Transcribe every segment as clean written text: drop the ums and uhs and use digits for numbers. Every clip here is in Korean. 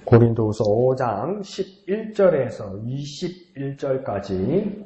고린도후서 5장 11절에서 21절까지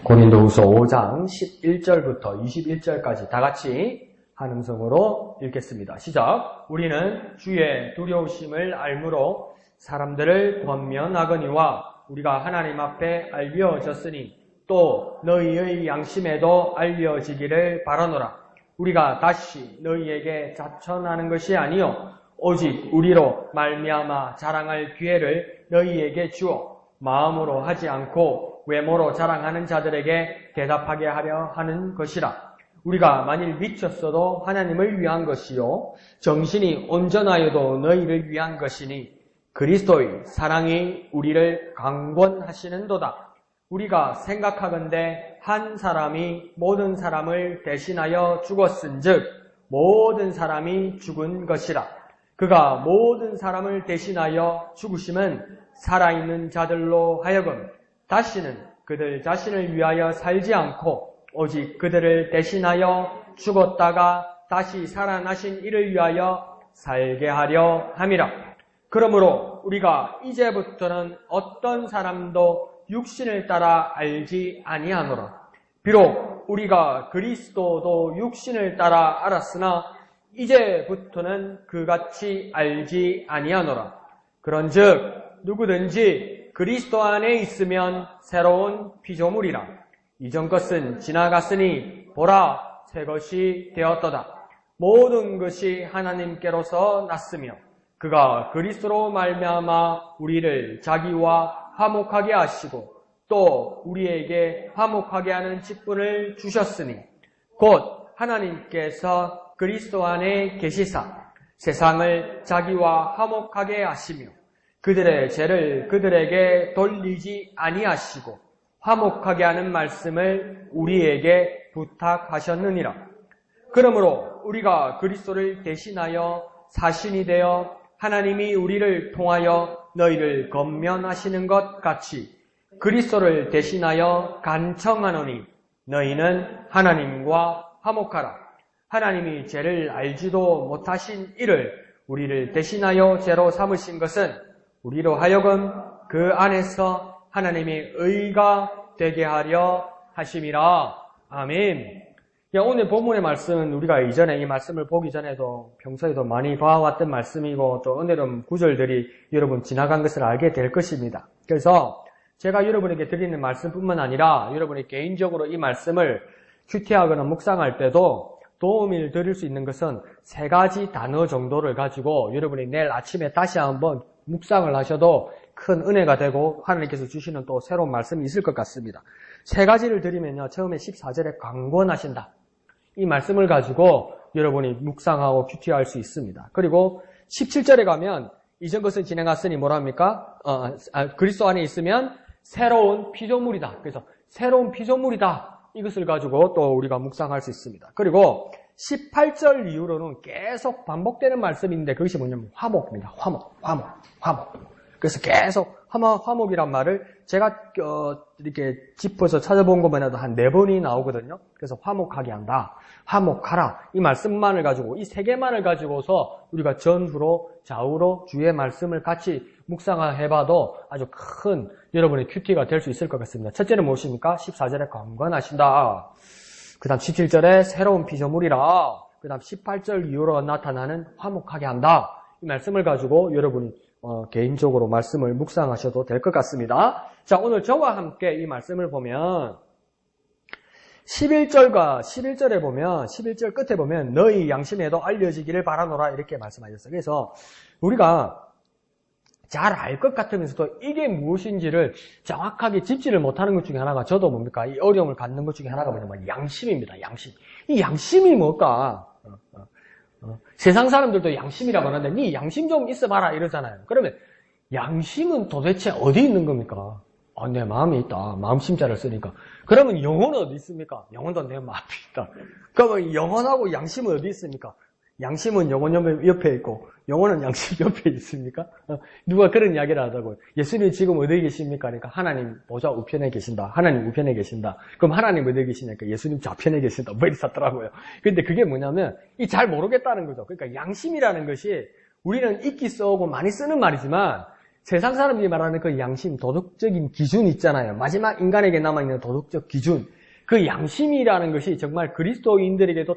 고린도후서 5장 11절부터 21절까지 다 같이 한 음성으로 읽겠습니다. 시작. 우리는 주의 두려우심을 알므로 사람들을 권면하거니와 우리가 하나님 앞에 알려졌으니 또 너희의 양심에도 알려지기를 바라노라. 우리가 다시 너희에게 자천하는 것이 아니요 오직 우리로 말미암아 자랑할 기회를 너희에게 주어 마음으로 하지 않고 외모로 자랑하는 자들에게 대답하게 하려 하는 것이라. 우리가 만일 미쳤어도 하나님을 위한 것이요 정신이 온전하여도 너희를 위한 것이니 그리스도의 사랑이 우리를 강권하시는도다. 우리가 생각하건대 한 사람이 모든 사람을 대신하여 죽었은즉 모든 사람이 죽은 것이라. 그가 모든 사람을 대신하여 죽으심은 살아있는 자들로 하여금 다시는 그들 자신을 위하여 살지 않고 오직 그들을 대신하여 죽었다가 다시 살아나신 이를 위하여 살게 하려 함이라. 그러므로 우리가 이제부터는 어떤 사람도 육신을 따라 알지 아니하노라. 비록 우리가 그리스도도 육신을 따라 알았으나 이제부터는 그같이 알지 아니하노라. 그런즉 누구든지 그리스도 안에 있으면 새로운 피조물이라. 이전 것은 지나갔으니 보라 새 것이 되었도다. 모든 것이 하나님께로서 났으며 그가 그리스도로 말미암아 우리를 자기와 화목하게 하시고 또 우리에게 화목하게 하는 직분을 주셨으니 곧 하나님께서 그리스도 안에 계시사 세상을 자기와 화목하게 하시며 그들의 죄를 그들에게 돌리지 아니하시고 화목하게 하는 말씀을 우리에게 부탁하셨느니라. 그러므로 우리가 그리스도를 대신하여 사신이 되어 하나님이 우리를 통하여 너희를 권면하시는 것 같이 그리스도를 대신하여 간청하노니 너희는 하나님과 화목하라. 하나님이 죄를 알지도 못하신 이를 우리를 대신하여 죄로 삼으신 것은 우리로 하여금 그 안에서 하나님의 의가 되게 하려 하심이라. 아멘. 오늘 본문의 말씀은 우리가 이전에 이 말씀을 보기 전에도 평소에도 많이 봐왔던 말씀이고 또 은혜로운 구절들이 여러분 지나간 것을 알게 될 것입니다. 그래서 제가 여러분에게 드리는 말씀뿐만 아니라 여러분이 개인적으로 이 말씀을 큐티하거나 묵상할 때도 도움을 드릴 수 있는 것은 3가지 단어 정도를 가지고 여러분이 내일 아침에 다시 한번 묵상을 하셔도 큰 은혜가 되고 하나님께서 주시는 또 새로운 말씀이 있을 것 같습니다. 3가지를 드리면요. 처음에 14절에 강권하신다. 이 말씀을 가지고 여러분이 묵상하고 큐티할 수 있습니다. 그리고 17절에 가면 이전 것은 지나갔으니 뭐랍니까? 그리스도 안에 있으면 새로운 피조물이다. 그래서 새로운 피조물이다. 이것을 가지고 또 우리가 묵상할 수 있습니다. 그리고 18절 이후로는 계속 반복되는 말씀인데 그것이 뭐냐면 화목입니다. 화목. 그래서 계속 화목이란 말을 제가 이렇게 짚어서 찾아본 것만 해도 한 4번이 나오거든요. 그래서 화목하게 한다. 화목하라. 이 말씀만을 가지고 이 3개만을 가지고서 우리가 전후로 좌우로 주의 말씀을 같이 묵상해봐도 아주 큰 여러분의 큐티가 될 수 있을 것 같습니다. 첫째는 무엇입니까? 14절에 강권하신다. 그 다음 17절에 새로운 피조물이라. 그 다음 18절 이후로 나타나는 화목하게 한다. 이 말씀을 가지고 여러분이 개인적으로 말씀을 묵상하셔도 될 것 같습니다. 자, 오늘 저와 함께 이 말씀을 보면 11절에 보면 11절 끝에 보면 너희 양심에도 알려지기를 바라노라 이렇게 말씀하셨어요. 그래서 우리가 잘 알 것 같으면서도 이게 무엇인지를 정확하게 짚지를 못하는 것 중에 하나가 저도 뭡니까? 이 어려움을 갖는 것 중에 하나가 뭐냐면 양심입니다. 양심. 이 양심이 뭘까? 세상 사람들도 양심이라고 하는데 네 양심 좀 있어봐라 이러잖아요. 그러면 양심은 도대체 어디 있는 겁니까? 내 마음에 있다. 마음 심자를 쓰니까. 그러면 영혼은 어디 있습니까? 영혼도 내 마음에 있다. 그러면 영혼하고 양심은 어디 있습니까? 양심은 영혼 옆에 있고 영혼은 양심 옆에 있습니까? 누가 그런 이야기를 하자고요. 예수님 지금 어디에 계십니까? 그러니까 하나님 보좌 우편에 계신다. 하나님 우편에 계신다. 그럼 하나님 어디에 계시냐니까 예수님 좌편에 계신다. 뭐 이렇게 썼더라고요. 근데 그게 뭐냐면 이 잘 모르겠다는 거죠. 그러니까 양심이라는 것이 우리는 익히 써오고 많이 쓰는 말이지만 세상 사람들이 말하는 그 양심, 도덕적인 기준 있잖아요. 마지막 인간에게 남아있는 도덕적 기준. 그 양심이라는 것이 정말 그리스도인들에게도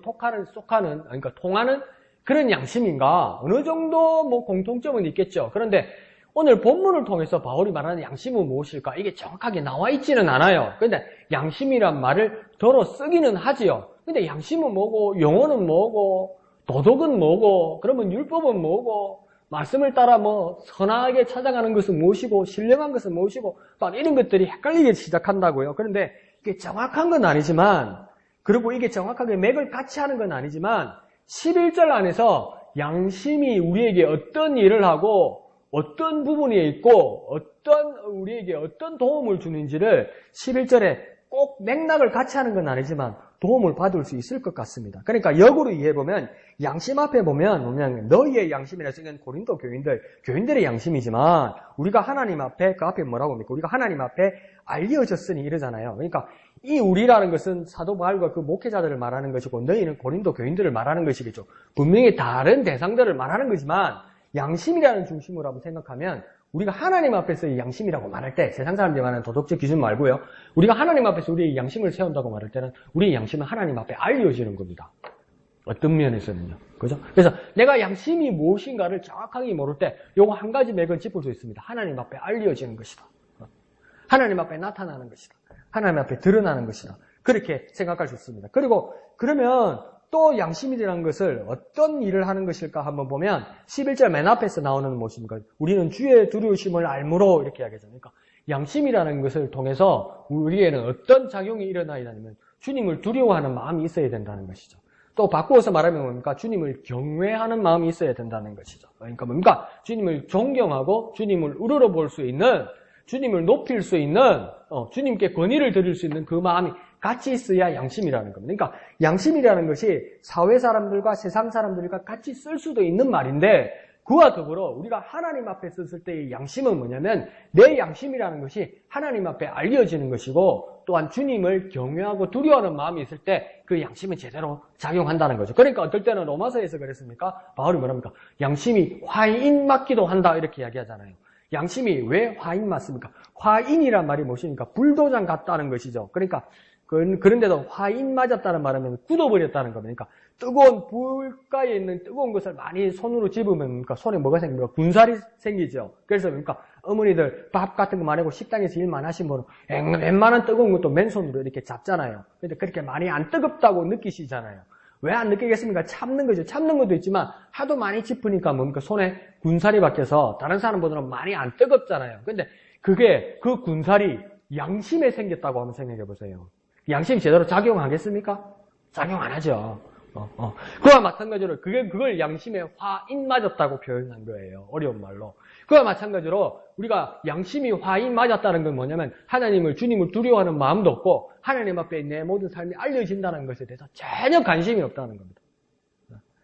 속하는, 그러니까 통하는 그런 양심인가? 어느 정도 뭐 공통점은 있겠죠. 그런데 오늘 본문을 통해서 바울이 말하는 양심은 무엇일까? 이게 정확하게 나와 있지는 않아요. 그런데 양심이란 말을 덜어 쓰기는 하지요. 근데 양심은 뭐고, 영혼은 뭐고, 도덕은 뭐고, 그러면 율법은 뭐고, 말씀을 따라 뭐 선하게 찾아가는 것은 무엇이고, 신령한 것은 무엇이고, 또 이런 것들이 헷갈리기 시작한다고요. 그런데 이게 정확한 건 아니지만, 그리고 이게 정확하게 맥을 같이 하는 건 아니지만, 11절 안에서 양심이 우리에게 어떤 일을 하고, 어떤 부분에 있고, 우리에게 어떤 도움을 주는지를 11절에 꼭 맥락을 같이 하는 건 아니지만, 도움을 받을 수 있을 것 같습니다. 그러니까 역으로 이해해보면 양심 앞에 보면 너희의 양심이라 쓰는 고린도 교인들의 양심이지만 우리가 하나님 앞에 그 앞에 뭐라고 합니까? 우리가 하나님 앞에 알려졌으니 이러잖아요. 그러니까 이 우리라는 것은 사도 바울과 그 목회자들을 말하는 것이고 너희는 고린도 교인들을 말하는 것이겠죠. 분명히 다른 대상들을 말하는 거지만 양심이라는 중심으로 한번 생각하면 우리가 하나님 앞에서 이 양심이라고 말할 때 세상 사람들이 말하는 도덕적 기준 말고요. 우리가 하나님 앞에서 우리의 양심을 세운다고 말할 때는 우리의 양심은 하나님 앞에 알려지는 겁니다. 어떤 면에서는요. 그죠? 그래서 내가 양심이 무엇인가를 정확하게 모를 때 요거 한 가지 맥을 짚을 수 있습니다. 하나님 앞에 알려지는 것이다. 하나님 앞에 나타나는 것이다. 하나님 앞에 드러나는 것이다. 그렇게 생각할 수 있습니다. 그리고 그러면 또 양심이라는 것을 어떤 일을 하는 것일까 한번 보면 11절 맨 앞에서 나오는 무엇입니까? 우리는 주의 두려우심을 알므로 이렇게 이야기하잖아요. 그러니까 양심이라는 것을 통해서 우리에는 어떤 작용이 일어나야 되냐면 주님을 두려워하는 마음이 있어야 된다는 것이죠. 또 바꾸어서 말하면 뭡니까? 주님을 경외하는 마음이 있어야 된다는 것이죠. 그러니까 뭡니까? 주님을 존경하고 주님을 우러러볼 수 있는, 주님을 높일 수 있는, 주님께 권위를 드릴 수 있는 그 마음이 같이 있어야 양심이라는 겁니다. 그러니까 양심이라는 것이 사회 사람들과 세상 사람들과 같이 쓸 수도 있는 말인데 그와 더불어 우리가 하나님 앞에 썼을 때의 양심은 뭐냐면 내 양심이라는 것이 하나님 앞에 알려지는 것이고 또한 주님을 경외하고 두려워하는 마음이 있을 때 그 양심은 제대로 작용한다는 거죠. 그러니까 어떨 때는 로마서에서 그랬습니까? 바울이 뭐랍니까? 양심이 화인 맞기도 한다 이렇게 이야기하잖아요. 양심이 왜 화인 맞습니까? 화인이란 말이 무엇입니까? 불도장 같다는 것이죠. 그러니까 그런데도 화인 맞았다는 말은 굳어버렸다는 겁니다. 그러니까 뜨거운 불가에 있는 뜨거운 것을 많이 손으로 집으면 손에 뭐가 생깁니까? 군살이 생기죠. 그래서 그러니까 어머니들 밥 같은 거 많이 하고 식당에서 일 많이 하신 분은 웬만한 뜨거운 것도 맨손으로 이렇게 잡잖아요. 근데 그렇게 많이 안 뜨겁다고 느끼시잖아요. 왜 안 느끼겠습니까? 참는 거죠. 참는 것도 있지만 하도 많이 짚으니까 뭡니까? 손에 군살이 박혀서 다른 사람보다는 많이 안 뜨겁잖아요. 근데 그게 그 군살이 양심에 생겼다고 한번 생각해 보세요. 양심이 제대로 작용하겠습니까? 작용 안 하죠. 그와 마찬가지로 그걸 양심에 화인 맞았다고 표현한 거예요. 어려운 말로. 그와 마찬가지로 우리가 양심이 화인 맞았다는 건 뭐냐면 하나님을 주님을 두려워하는 마음도 없고 하나님 앞에 내 모든 삶이 알려진다는 것에 대해서 전혀 관심이 없다는 겁니다.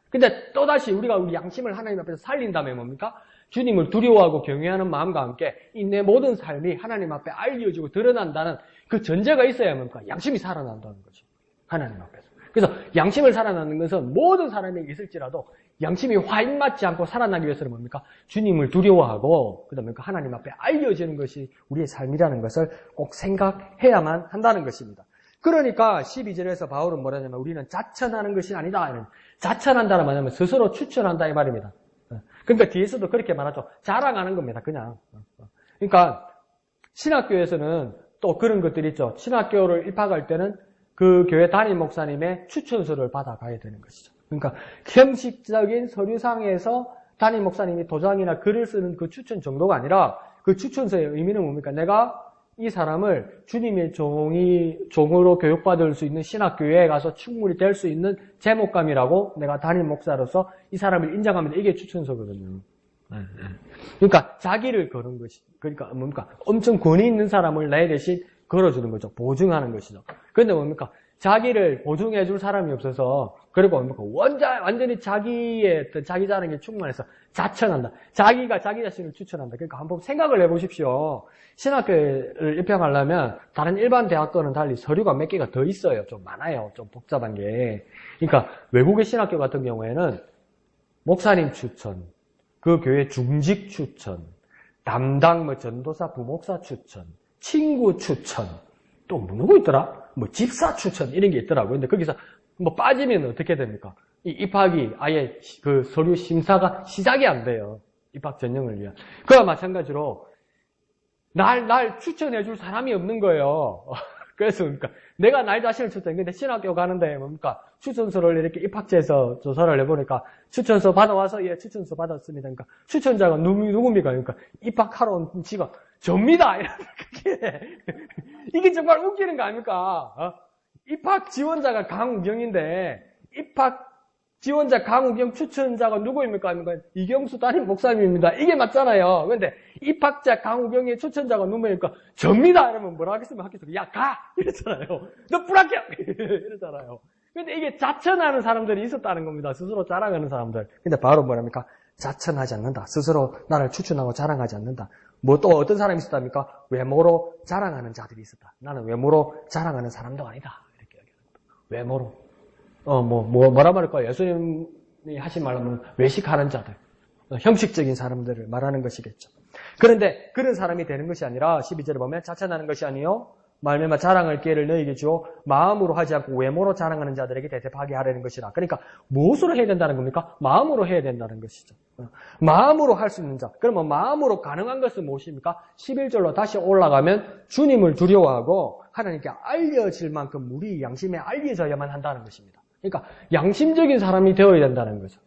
근데 또다시 우리가 우리 양심을 하나님 앞에서 살린다면 뭡니까? 주님을 두려워하고 경외하는 마음과 함께 이 내 모든 삶이 하나님 앞에 알려지고 드러난다는 그 전제가 있어야 뭡니까? 양심이 살아난다는 거죠. 하나님 앞에서. 그래서 양심을 살아나는 것은 모든 사람에게 있을지라도 양심이 화인 맞지 않고 살아나기 위해서는 뭡니까? 주님을 두려워하고 그다음에 하나님 앞에 알려지는 것이 우리의 삶이라는 것을 꼭 생각해야만 한다는 것입니다. 그러니까 12절에서 바울은 뭐라냐면 우리는 자천하는 것이 아니다. 자천한다는 말은 스스로 추천한다 이 말입니다. 그러니까 뒤에서도 그렇게 말하죠. 자랑하는 겁니다. 그냥. 그러니까 신학교에서는 또 그런 것들이 있죠. 신학교를 입학할 때는 그 교회 담임 목사님의 추천서를 받아가야 되는 것이죠. 그러니까 형식적인 서류상에서 담임 목사님이 도장이나 글을 쓰는 그 추천 정도가 아니라 그 추천서의 의미는 뭡니까? 내가 이 사람을 주님의 종으로 교육받을 수 있는 신학교에 가서 충분히 될 수 있는 제목감이라고 내가 담임 목사로서 이 사람을 인정합니다. 이게 추천서거든요. 그러니까 자기를 거는 것이, 그러니까 뭡니까? 엄청 권위 있는 사람을 내 대신 걸어주는 거죠. 보증하는 것이죠. 그런데 뭡니까? 자기를 보증해 줄 사람이 없어서, 그리고 완전히 자기의 어떤 자기 자랑에 충만해서 자천한다. 자기가 자기 자신을 추천한다. 그러니까 한번 생각을 해보십시오. 신학교를 입학하려면 다른 일반 대학교는 달리 서류가 몇 개가 더 있어요. 좀 많아요. 좀 복잡한 게. 그러니까 외국의 신학교 같은 경우에는 목사님 추천, 그 교회 중직 추천, 담당 전도사, 부목사 추천, 친구 추천, 또 누구 있더라? 집사 추천 이런 게 있더라고요. 근데 거기서 빠지면 어떻게 됩니까? 이 입학이 아예 그 서류 심사가 시작이 안 돼요. 입학 전형을 위한. 그와 마찬가지로 날 추천해 줄 사람이 없는 거예요. 그래서 그러니까 내가 날 자신을 추천해. 근데 신학교 가는데 추천서를 이렇게 입학처에서 조사를 해보니까 추천서 받아와서 예, 추천서 받았습니다. 그러니까 추천자가 누굽니까? 그러니까 입학하러 온 직원 접니다. 이게 정말 웃기는 거 아닙니까? 입학 지원자가 강우경인데 입학 지원자 강우경 추천자가 누구입니까? 이경수 담임 목사님입니다. 이게 맞잖아요. 그런데 입학자 강우경의 추천자가 누구입니까? 접니다. 이러면 뭐라 하겠으면 학교에서 야 가! 이랬잖아요. 너 불합격! 이러잖아요. 근데 이게 자천하는 사람들이 있었다는 겁니다. 스스로 자랑하는 사람들. 근데 바로 뭐랍니까? 자천하지 않는다. 스스로 나를 추천하고 자랑하지 않는다. 또 어떤 사람이 있었답니까? 외모로 자랑하는 자들이 있었다. 나는 외모로 자랑하는 사람도 아니다. 이렇게 얘기합니다. 외모로. 뭐라 말할까요? 예수님이 하신 말로 외식하는 자들. 형식적인 사람들을 말하는 것이겠죠. 그런데 그런 사람이 되는 것이 아니라 12절에 보면 자천하는 것이 아니요 말미암아 자랑할 기회를 너에게 주어 마음으로 하지 않고 외모로 자랑하는 자들에게 대접하게 하려는 것이라. 그러니까 무엇으로 해야 된다는 겁니까? 마음으로 해야 된다는 것이죠. 마음으로 할 수 있는 자. 그러면 마음으로 가능한 것은 무엇입니까? 11절로 다시 올라가면 주님을 두려워하고 하나님께 알려질 만큼 우리 양심에 알려져야만 한다는 것입니다. 그러니까 양심적인 사람이 되어야 된다는 거죠.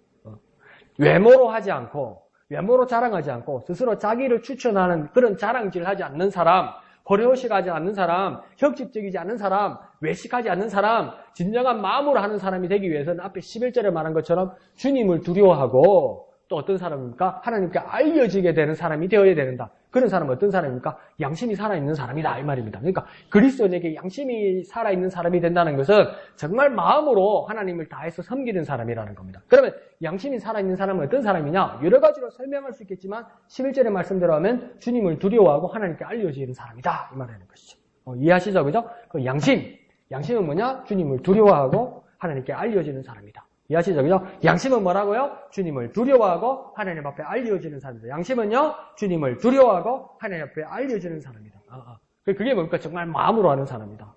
외모로 하지 않고 외모로 자랑하지 않고 스스로 자기를 추천하는 그런 자랑질을 하지 않는 사람, 호려식하지 않는 사람, 혁집적이지 않는 사람, 외식하지 않는 사람, 진정한 마음으로 하는 사람이 되기 위해서는 앞에 11절에 말한 것처럼 주님을 두려워하고 또 어떤 사람입니까? 하나님께 알려지게 되는 사람이 되어야 된다. 그런 사람은 어떤 사람입니까? 양심이 살아있는 사람이다 이 말입니다. 그러니까 그리스도인에게 양심이 살아있는 사람이 된다는 것은 정말 마음으로 하나님을 다해서 섬기는 사람이라는 겁니다. 그러면 양심이 살아있는 사람은 어떤 사람이냐? 여러 가지로 설명할 수 있겠지만 11절의 말씀대로 하면 주님을 두려워하고 하나님께 알려지는 사람이다 이 말하는 것이죠. 이해하시죠? 그죠? 그 양심은 뭐냐? 주님을 두려워하고 하나님께 알려지는 사람이다. 이해하시죠? 그죠? 양심은 뭐라고요? 주님을 두려워하고 하나님 앞에 알려지는 사람이다. 양심은요? 주님을 두려워하고 하나님 앞에 알려지는 사람이다. 그게 뭡니까? 정말 마음으로 하는 사람이다.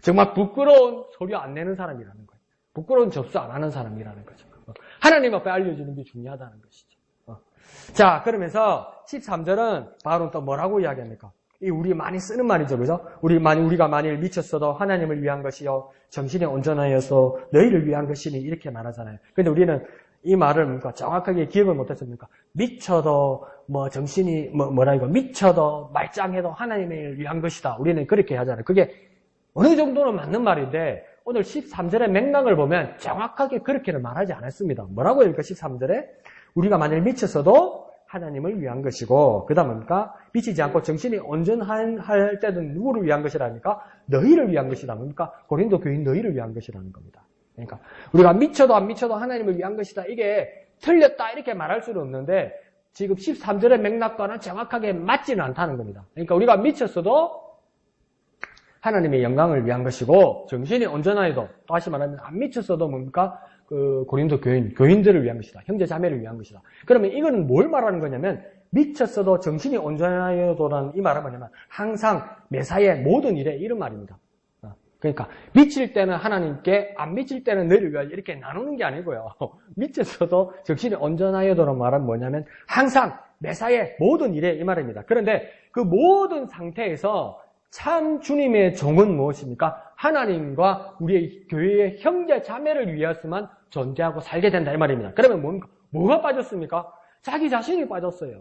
정말 부끄러운 소리 안 내는 사람이라는 거예요. 부끄러운 접수 안 하는 사람이라는 거죠. 하나님 앞에 알려지는 게 중요하다는 것이죠. 자, 그러면서 13절은 바로 또 뭐라고 이야기합니까? 이 우리 많이 쓰는 말이죠. 그죠? 우리가 만일 미쳤어도 하나님을 위한 것이요. 정신이 온전하여서 너희를 위한 것이니 이렇게 말하잖아요. 근데 우리는 이 말을 정확하게 기억을 못했습니까? 미쳐도 정신이 미쳐도 말짱해도 하나님을 위한 것이다. 우리는 그렇게 하잖아요. 그게 어느 정도는 맞는 말인데 오늘 13절의 맥락을 보면 정확하게 그렇게는 말하지 않았습니다. 뭐라고 합니까? 13절에 우리가 만일 미쳤어도 하나님을 위한 것이고 그 다음 뭡니까? 미치지 않고 정신이 온전할 때는 누구를 위한 것이라니까? 너희를 위한 것이다. 뭡니까? 고린도 교인 너희를 위한 것이라는 겁니다. 그러니까 우리가 미쳐도 안 미쳐도 하나님을 위한 것이다. 이게 틀렸다 이렇게 말할 수는 없는데 지금 13절의 맥락과는 정확하게 맞지는 않다는 겁니다. 그러니까 우리가 미쳤어도 하나님의 영광을 위한 것이고 정신이 온전하여도 다시 말하면 안 미쳤어도 뭡니까? 그 고린도 교인들을 위한 것이다. 형제 자매를 위한 것이다. 그러면 이거는 뭘 말하는 거냐면 미쳤어도 정신이 온전하여도라는 이 말은 뭐냐면 항상 매사에 모든 일에 이런 말입니다. 그러니까 미칠 때는 하나님께 안 미칠 때는 너희를 위하여 이렇게 나누는 게 아니고요. 미쳤어도 정신이 온전하여도라는 말은 뭐냐면 항상 매사에 모든 일에 이 말입니다. 그런데 그 모든 상태에서 참 주님의 종은 무엇입니까? 하나님과 우리의 교회의 형제 자매를 위해서만 존재하고 살게 된다 이 말입니다. 그러면 뭡니까? 뭐가 빠졌습니까? 자기 자신이 빠졌어요.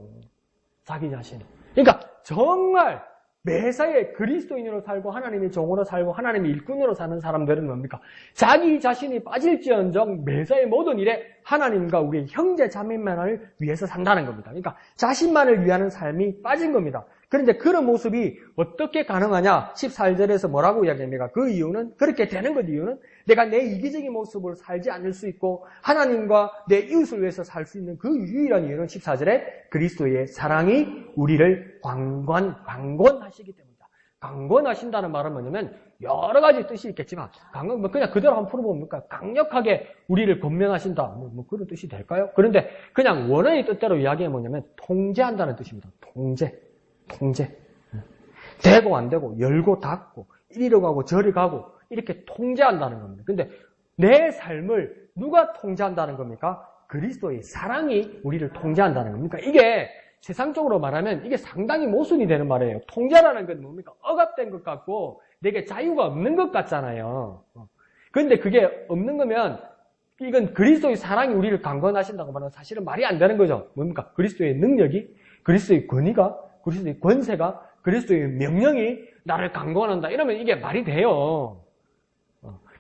자기 자신. 그러니까 정말 매사에 그리스도인으로 살고 하나님의 종으로 살고 하나님의 일꾼으로 사는 사람들은 뭡니까? 자기 자신이 빠질지언정 매사의 모든 일에 하나님과 우리의 형제 자매만을 위해서 산다는 겁니다. 그러니까 자신만을 위하는 삶이 빠진 겁니다. 그런데 그런 모습이 어떻게 가능하냐? 14절에서 뭐라고 이야기합니까? 그 이유는, 그렇게 되는 것 이유는 내가 내 이기적인 모습을 살지 않을 수 있고 하나님과 내 이웃을 위해서 살 수 있는 그 유일한 이유는 14절에 그리스도의 사랑이 우리를 강권하시기 때문이다. 강권하신다는 말은 뭐냐면 여러 가지 뜻이 있겠지만 그냥 그대로 한번 풀어봅니까? 강력하게 우리를 권면하신다. 뭐 그런 뜻이 될까요? 그런데 그냥 원어의 뜻대로 이야기하면 뭐냐면 통제한다는 뜻입니다. 통제. 되고 안 되고 열고 닫고 이리로 가고 저리 가고 이렇게 통제한다는 겁니다. 근데 내 삶을 누가 통제한다는 겁니까? 그리스도의 사랑이 우리를 통제한다는 겁니까? 이게 세상적으로 말하면 이게 상당히 모순이 되는 말이에요. 통제라는 건 뭡니까? 억압된 것 같고 내게 자유가 없는 것 같잖아요. 그런데 그게 없는 거면 이건 그리스도의 사랑이 우리를 강권하신다고 말하면 사실은 말이 안 되는 거죠. 뭡니까? 그리스도의 능력이, 그리스도의 권위가, 그리스도의 권세가, 그리스도의 명령이 나를 강권한다. 이러면 이게 말이 돼요.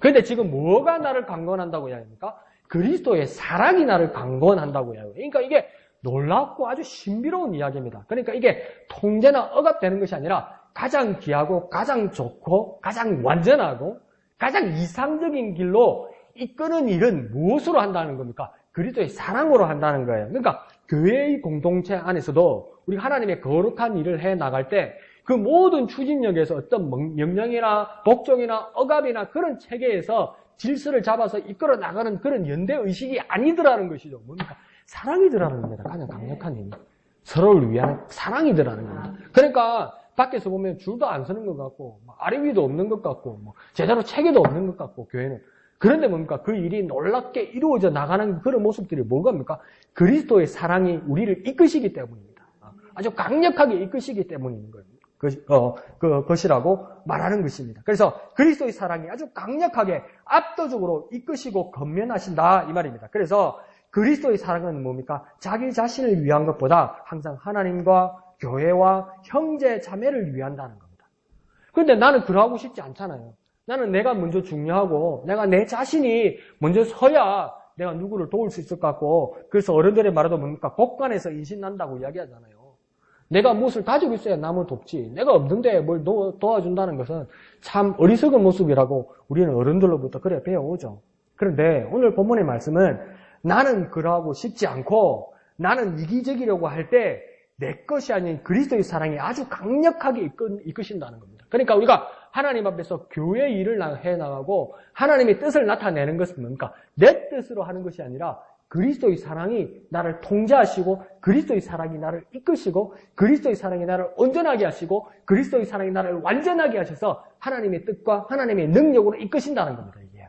그런데 지금 뭐가 나를 강권한다고 이야기합니까? 그리스도의 사랑이 나를 강권한다고 이야기해요. 그러니까 이게 놀랍고 아주 신비로운 이야기입니다. 그러니까 이게 통제나 억압되는 것이 아니라 가장 귀하고 가장 좋고 가장 완전하고 가장 이상적인 길로 이끄는 일은 무엇으로 한다는 겁니까? 그리스도의 사랑으로 한다는 거예요. 그러니까 교회의 공동체 안에서도 우리가 하나님의 거룩한 일을 해 나갈 때 그 모든 추진력에서 어떤 명령이나 복종이나 억압이나 그런 체계에서 질서를 잡아서 이끌어 나가는 그런 연대의식이 아니더라는 것이죠. 뭡니까? 사랑이더라는 겁니다. 가장 강력한 힘이. 서로를 위한 사랑이더라는 겁니다. 그러니까 밖에서 보면 줄도 안 서는 것 같고 아래 위도 없는 것 같고 제대로 체계도 없는 것 같고 교회는. 그런데 뭡니까? 그 일이 놀랍게 이루어져 나가는 그런 모습들이 뭐겁니까? 그리스도의 사랑이 우리를 이끄시기 때문입니다. 아주 강력하게 이끄시기 때문인 거예요. 것이라고 말하는 것입니다. 그래서 그리스도의 사랑이 아주 강력하게 압도적으로 이끄시고 권면하신다 이 말입니다. 그래서 그리스도의 사랑은 뭡니까? 자기 자신을 위한 것보다 항상 하나님과 교회와 형제 자매를 위한다는 겁니다. 그런데 나는 그러하고 싶지 않잖아요. 나는 내가 먼저 중요하고 내가 내 자신이 먼저 서야 내가 누구를 도울 수 있을 것 같고 그래서 어른들의 말에도 뭡니까? 복간에서 인신난다고 이야기하잖아요. 내가 무엇을 가지고 있어야 남을 돕지. 내가 없는데 뭘 도와준다는 것은 참 어리석은 모습이라고 우리는 어른들로부터 그래 배워오죠. 그런데 오늘 본문의 말씀은 나는 그러하고 싶지 않고 나는 이기적이려고 할 때 내 것이 아닌 그리스도의 사랑이 아주 강력하게 이끄신다는 겁니다. 그러니까 우리가 하나님 앞에서 교회 일을 해나가고 하나님의 뜻을 나타내는 것은 뭡니까? 내 뜻으로 하는 것이 아니라 그리스도의 사랑이 나를 통제하시고 그리스도의 사랑이 나를 이끄시고 그리스도의 사랑이 나를 온전하게 하시고 그리스도의 사랑이 나를 완전하게 하셔서 하나님의 뜻과 하나님의 능력으로 이끄신다는 겁니다. 이게.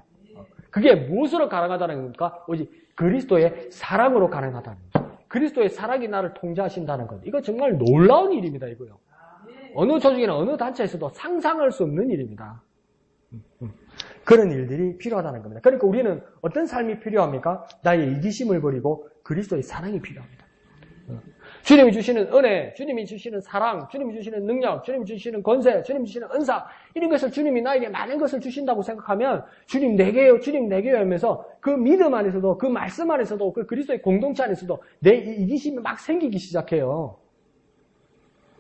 그게 무엇으로 가능하다는 겁니까? 오직 그리스도의 사랑으로 가능하다는 거죠. 그리스도의 사랑이 나를 통제하신다는 것. 이거 정말 놀라운 일입니다. 이거요. 어느 조직이나 어느 단체에서도 상상할 수 없는 일입니다. 그런 일들이 필요하다는 겁니다. 그러니까 우리는 어떤 삶이 필요합니까? 나의 이기심을 버리고 그리스도의 사랑이 필요합니다. 주님이 주시는 은혜, 주님이 주시는 사랑, 주님이 주시는 능력, 주님이 주시는 권세, 주님이 주시는 은사 이런 것을 주님이 나에게 많은 것을 주신다고 생각하면 주님 내게요, 주님 내게요 하면서 그 믿음 안에서도 그 말씀 안에서도 그 그리스도의 공동체 안에서도 내 이기심이 막 생기기 시작해요.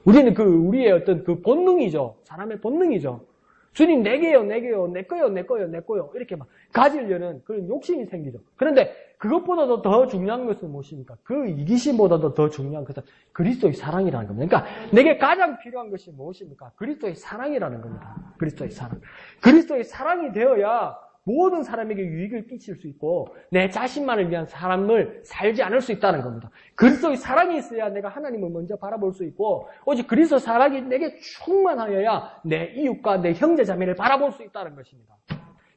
우리는 우리의 어떤 그 본능이죠. 사람의 본능이죠. 주님 내게요, 내게요, 내 거요, 내 거요, 내 거요 이렇게 막 가지려는 그런 욕심이 생기죠. 그런데 그것보다도 더 중요한 것은 무엇입니까? 그 이기심보다도 더 중요한 것은 그리스도의 사랑이라는 겁니다. 그러니까 내게 가장 필요한 것이 무엇입니까? 그리스도의 사랑이라는 겁니다. 그리스도의 사랑. 그리스도의 사랑이 되어야 모든 사람에게 유익을 끼칠 수 있고 내 자신만을 위한 삶을 살지 않을 수 있다는 겁니다. 그리스도의 사랑이 있어야 내가 하나님을 먼저 바라볼 수 있고 오직 그리스도의 사랑이 내게 충만하여야 내 이웃과 내 형제 자매를 바라볼 수 있다는 것입니다.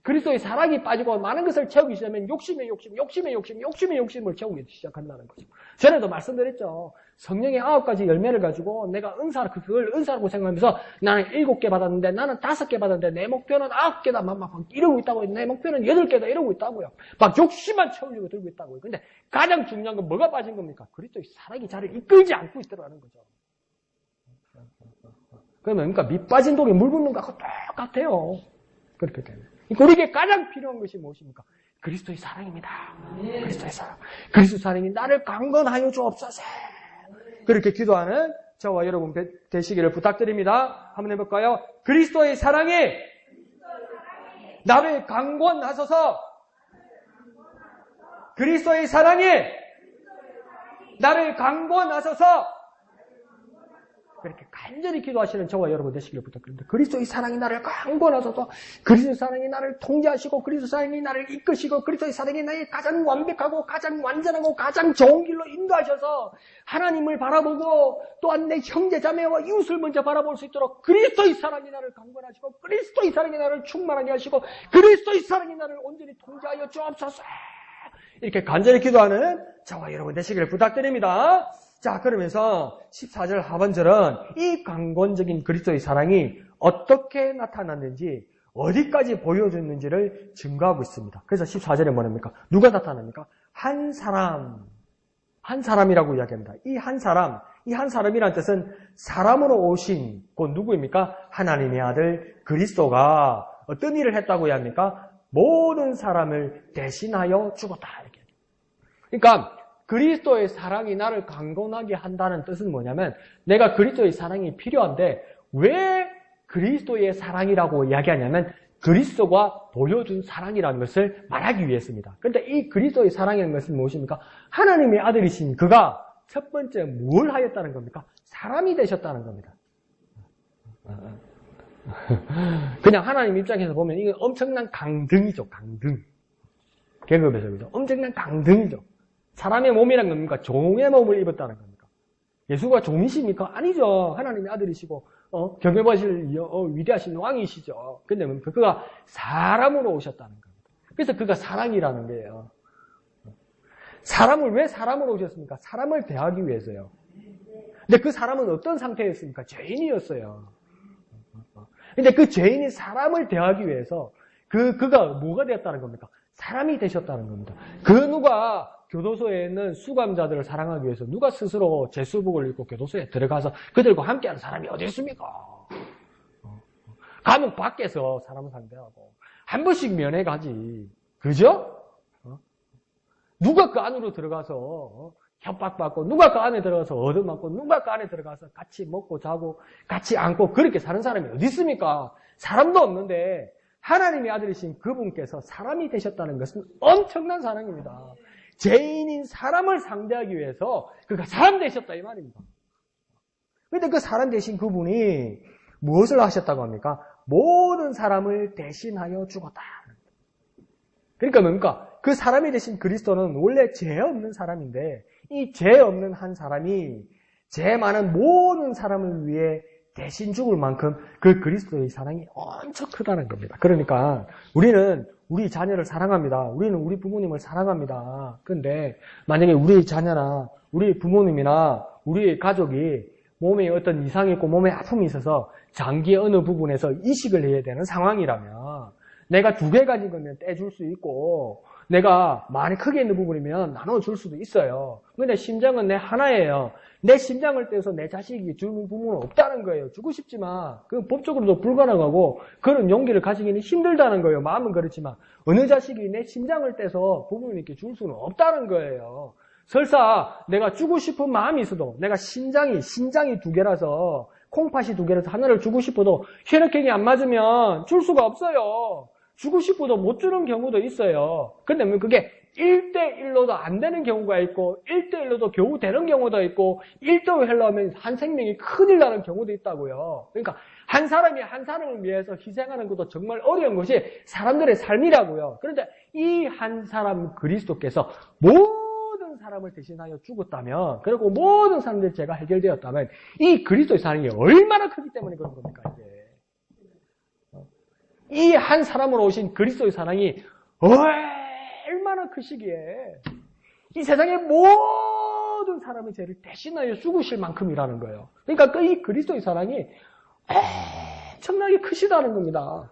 그리스도의 사랑이 빠지고 많은 것을 채우기 시작하면 욕심을 채우기 시작한다는 거죠. 전에도 말씀드렸죠. 성령의 9가지 열매를 가지고 내가 그걸 은사라고 생각하면서 나는 7개 받았는데 나는 5개 받았는데 내 목표는 9개다 막 이러고 있다고요. 내 목표는 8개다 이러고 있다고요. 막 욕심만 채우려고 들고 있다고요. 근데 가장 중요한 건 뭐가 빠진 겁니까? 그리스도의 사랑이 저를 이끌지 않고 있더라는 거죠. 그러면 그러니까 밑 빠진 독에 물 붓는 것하고 똑같아요. 그렇게 되면. 우리에게 가장 필요한 것이 무엇입니까? 그리스도의 사랑입니다. 그리스도의 사랑. 그리스도의 사랑이 나를 강건하여 주옵소서. 그렇게 기도하는 저와 여러분 되시기를 부탁드립니다. 한번 해볼까요? 그리스도의 사랑이 나를 강권하소서. 그리스도의 사랑이 나를 강권하소서. 그렇게 간절히 기도하시는 저와 여러분 되시기를 부탁드립니다. 그리스도의 사랑이 나를 강권하소서. 그리스도의 사랑이 나를 통제하시고 그리스도의 사랑이 나를 이끄시고 그리스도의 사랑이 나의 가장 완벽하고 가장 완전하고 가장 좋은 길로 인도하셔서 하나님을 바라보고 또한 내 형제 자매와 이웃을 먼저 바라볼 수 있도록 그리스도의 사랑이 나를 강권하시고 그리스도의 사랑이 나를 충만하게 하시고 그리스도의 사랑이 나를 온전히 통제하여 주옵소서. 이렇게 간절히 기도하는 저와 여러분 되시기를 부탁드립니다. 자, 그러면서 14절 하반절은 이 강권적인 그리스도의 사랑이 어떻게 나타났는지 어디까지 보여줬는지를 증거하고 있습니다. 그래서 14절에 뭐랍니까? 누가 나타납니까? 한 사람이라고 이야기합니다. 이 한 사람이라는 뜻은 사람으로 오신 곧 누구입니까? 하나님의 아들 그리스도가 어떤 일을 했다고 이야기합니까? 모든 사람을 대신하여 죽었다. 이렇게. 그러니까 그리스도의 사랑이 나를 강건하게 한다는 뜻은 뭐냐면 내가 그리스도의 사랑이 필요한데 왜 그리스도의 사랑이라고 이야기하냐면 그리스도가 보여준 사랑이라는 것을 말하기 위해서입니다. 그런데 이 그리스도의 사랑이라는 것은 무엇입니까? 하나님의 아들이신 그가 첫 번째 뭘 하였다는 겁니까? 사람이 되셨다는 겁니다. 그냥 하나님 입장에서 보면 이게 엄청난 강등이죠. 강등. 계급에서 그죠? 엄청난 강등이죠. 사람의 몸이란 겁니까? 종의 몸을 입었다는 겁니까? 예수가 종이십니까? 아니죠. 하나님의 아들이시고 경외받으실 위대하신 왕이시죠. 근데 그가 사람으로 오셨다는 겁니다. 그래서 그가 사랑이라는 거예요. 사람을 왜 사람으로 오셨습니까? 사람을 대하기 위해서요. 근데 그 사람은 어떤 상태였습니까? 죄인이었어요. 근데 그 죄인이 사람을 대하기 위해서 그가 뭐가 되었다는 겁니까? 사람이 되셨다는 겁니다. 그 누가 교도소에 있는 수감자들을 사랑하기 위해서 누가 스스로 제수복을 입고 교도소에 들어가서 그들과 함께하는 사람이 어디 있습니까? 감옥 밖에서 사람을 상대하고 한 번씩 면회 가지. 그죠? 누가 그 안으로 들어가서 협박받고 누가 그 안에 들어가서 얻어맞고 누가 그 안에 들어가서 같이 먹고 자고 같이 안고 그렇게 사는 사람이 어디 있습니까? 사람도 없는데 하나님의 아들이신 그분께서 사람이 되셨다는 것은 엄청난 사랑입니다. 죄인인 사람을 상대하기 위해서 그가 사람 되셨다 이 말입니다. 그런데 그 사람 되신 그분이 무엇을 하셨다고 합니까? 모든 사람을 대신하여 죽었다. 그러니까 뭡니까? 그 사람이 되신 그리스도는 원래 죄 없는 사람인데 이 죄 없는 한 사람이 죄 많은 모든 사람을 위해 대신 죽을 만큼 그 그리스도의 사랑이 엄청 크다는 겁니다. 그러니까 우리는 우리 자녀를 사랑합니다. 우리는 우리 부모님을 사랑합니다. 그런데 만약에 우리 자녀나 우리 부모님이나 우리 가족이 몸에 어떤 이상이 있고 몸에 아픔이 있어서 장기의 어느 부분에서 이식을 해야 되는 상황이라면 내가 2개 가진 거면 떼줄 수 있고 내가 많이 크게 있는 부분이면 나눠줄 수도 있어요. 근데 심장은 내 하나예요. 내 심장을 떼서 내 자식이 주는 부모는 없다는 거예요. 주고 싶지만 그건 법적으로도 불가능하고 그런 용기를 가지기는 힘들다는 거예요. 마음은 그렇지만 어느 자식이 내 심장을 떼서 부모님께 줄 수는 없다는 거예요. 설사 내가 주고 싶은 마음이 있어도 내가 신장이 2개라서 콩팥이 2개라서 하나를 주고 싶어도 혈액형이 안 맞으면 줄 수가 없어요. 주고 싶어도 못 주는 경우도 있어요. 근데 그게 1대1로도 안 되는 경우가 있고 1대1로도 겨우 되는 경우도 있고 1대1로 하려면 한 생명이 큰일 나는 경우도 있다고요. 그러니까 한 사람이 한 사람을 위해서 희생하는 것도 정말 어려운 것이 사람들의 삶이라고요. 그런데 이 한 사람 그리스도께서 모든 사람을 대신하여 죽었다면 그리고 모든 사람들의 죄가 해결되었다면 이 그리스도의 사랑이 얼마나 크기 때문에 그런 겁니까? 이게. 이 한 사람으로 오신 그리스도의 사랑이 얼마나 크시기에 이 세상의 모든 사람의 죄를 대신하여 죽으실 만큼이라는 거예요. 그러니까 이 그리스도의 사랑이 엄청나게 크시다는 겁니다.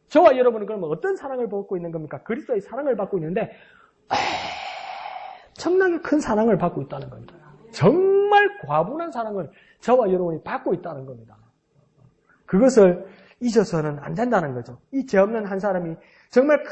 저와 여러분은 그러면 어떤 사랑을 받고 있는 겁니까? 그리스도의 사랑을 받고 있는데 엄청나게 큰 사랑을 받고 있다는 겁니다. 정말 과분한 사랑을 저와 여러분이 받고 있다는 겁니다. 그것을 잊어서는 안 된다는 거죠. 이 죄 없는 한 사람이 정말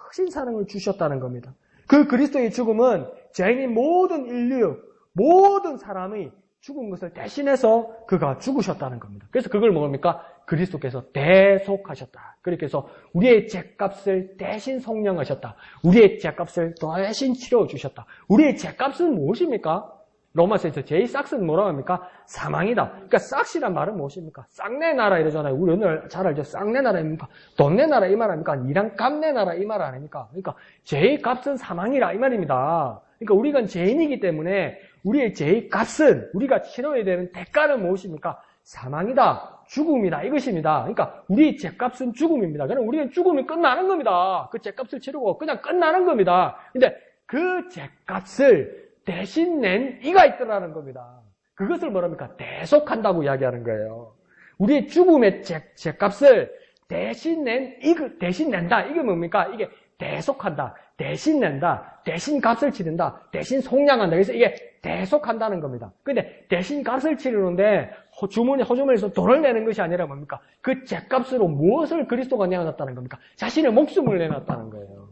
크신 사랑을 주셨다는 겁니다. 그 그리스도의 죽음은 죄인인 모든 인류, 모든 사람의 죽은 것을 대신해서 그가 죽으셨다는 겁니다. 그래서 그걸 뭡니까? 그리스도께서 대속하셨다. 그렇게 해서 우리의 죄값을 대신 속량하셨다. 우리의 죄값을 대신 치러주셨다. 우리의 죄값은 무엇입니까? 로마서에서 제일 싹스는 뭐라고 합니까? 사망이다. 그러니까 싹시란 말은 무엇입니까? 쌍내 나라 이러잖아요. 우리 오늘 잘 알죠? 쌍내 나라입니까? 돈내 나라 이 말 아닙니까? 니랑 값내 나라 이 말 아닙니까? 그러니까 제일 값은 사망이라 이 말입니다. 그러니까 우리가 죄인이기 때문에 우리의 죄의 값은 우리가 치러야 되는 대가는 무엇입니까? 사망이다. 죽음이다. 이것입니다. 그러니까 우리의 죄값은 죽음입니다. 그럼 우리는 죽음이 끝나는 겁니다. 그 죄값을 치르고 그냥 끝나는 겁니다. 근데 그 죄값을 대신 낸 이가 있더라는 겁니다. 그것을 뭐랍니까? 대속한다고 이야기하는 거예요. 우리의 죽음의 죄값을 대신 낸다. 이게 뭡니까? 이게 대속한다. 대신 낸다. 대신 값을 치른다. 대신 속량한다. 그래서 이게 대속한다는 겁니다. 근데 대신 값을 치르는데 허주머니에서 돈을 내는 것이 아니라 뭡니까? 그 죄값으로 무엇을 그리스도가 내어놨다는 겁니까? 자신의 목숨을 내놨다는 거예요.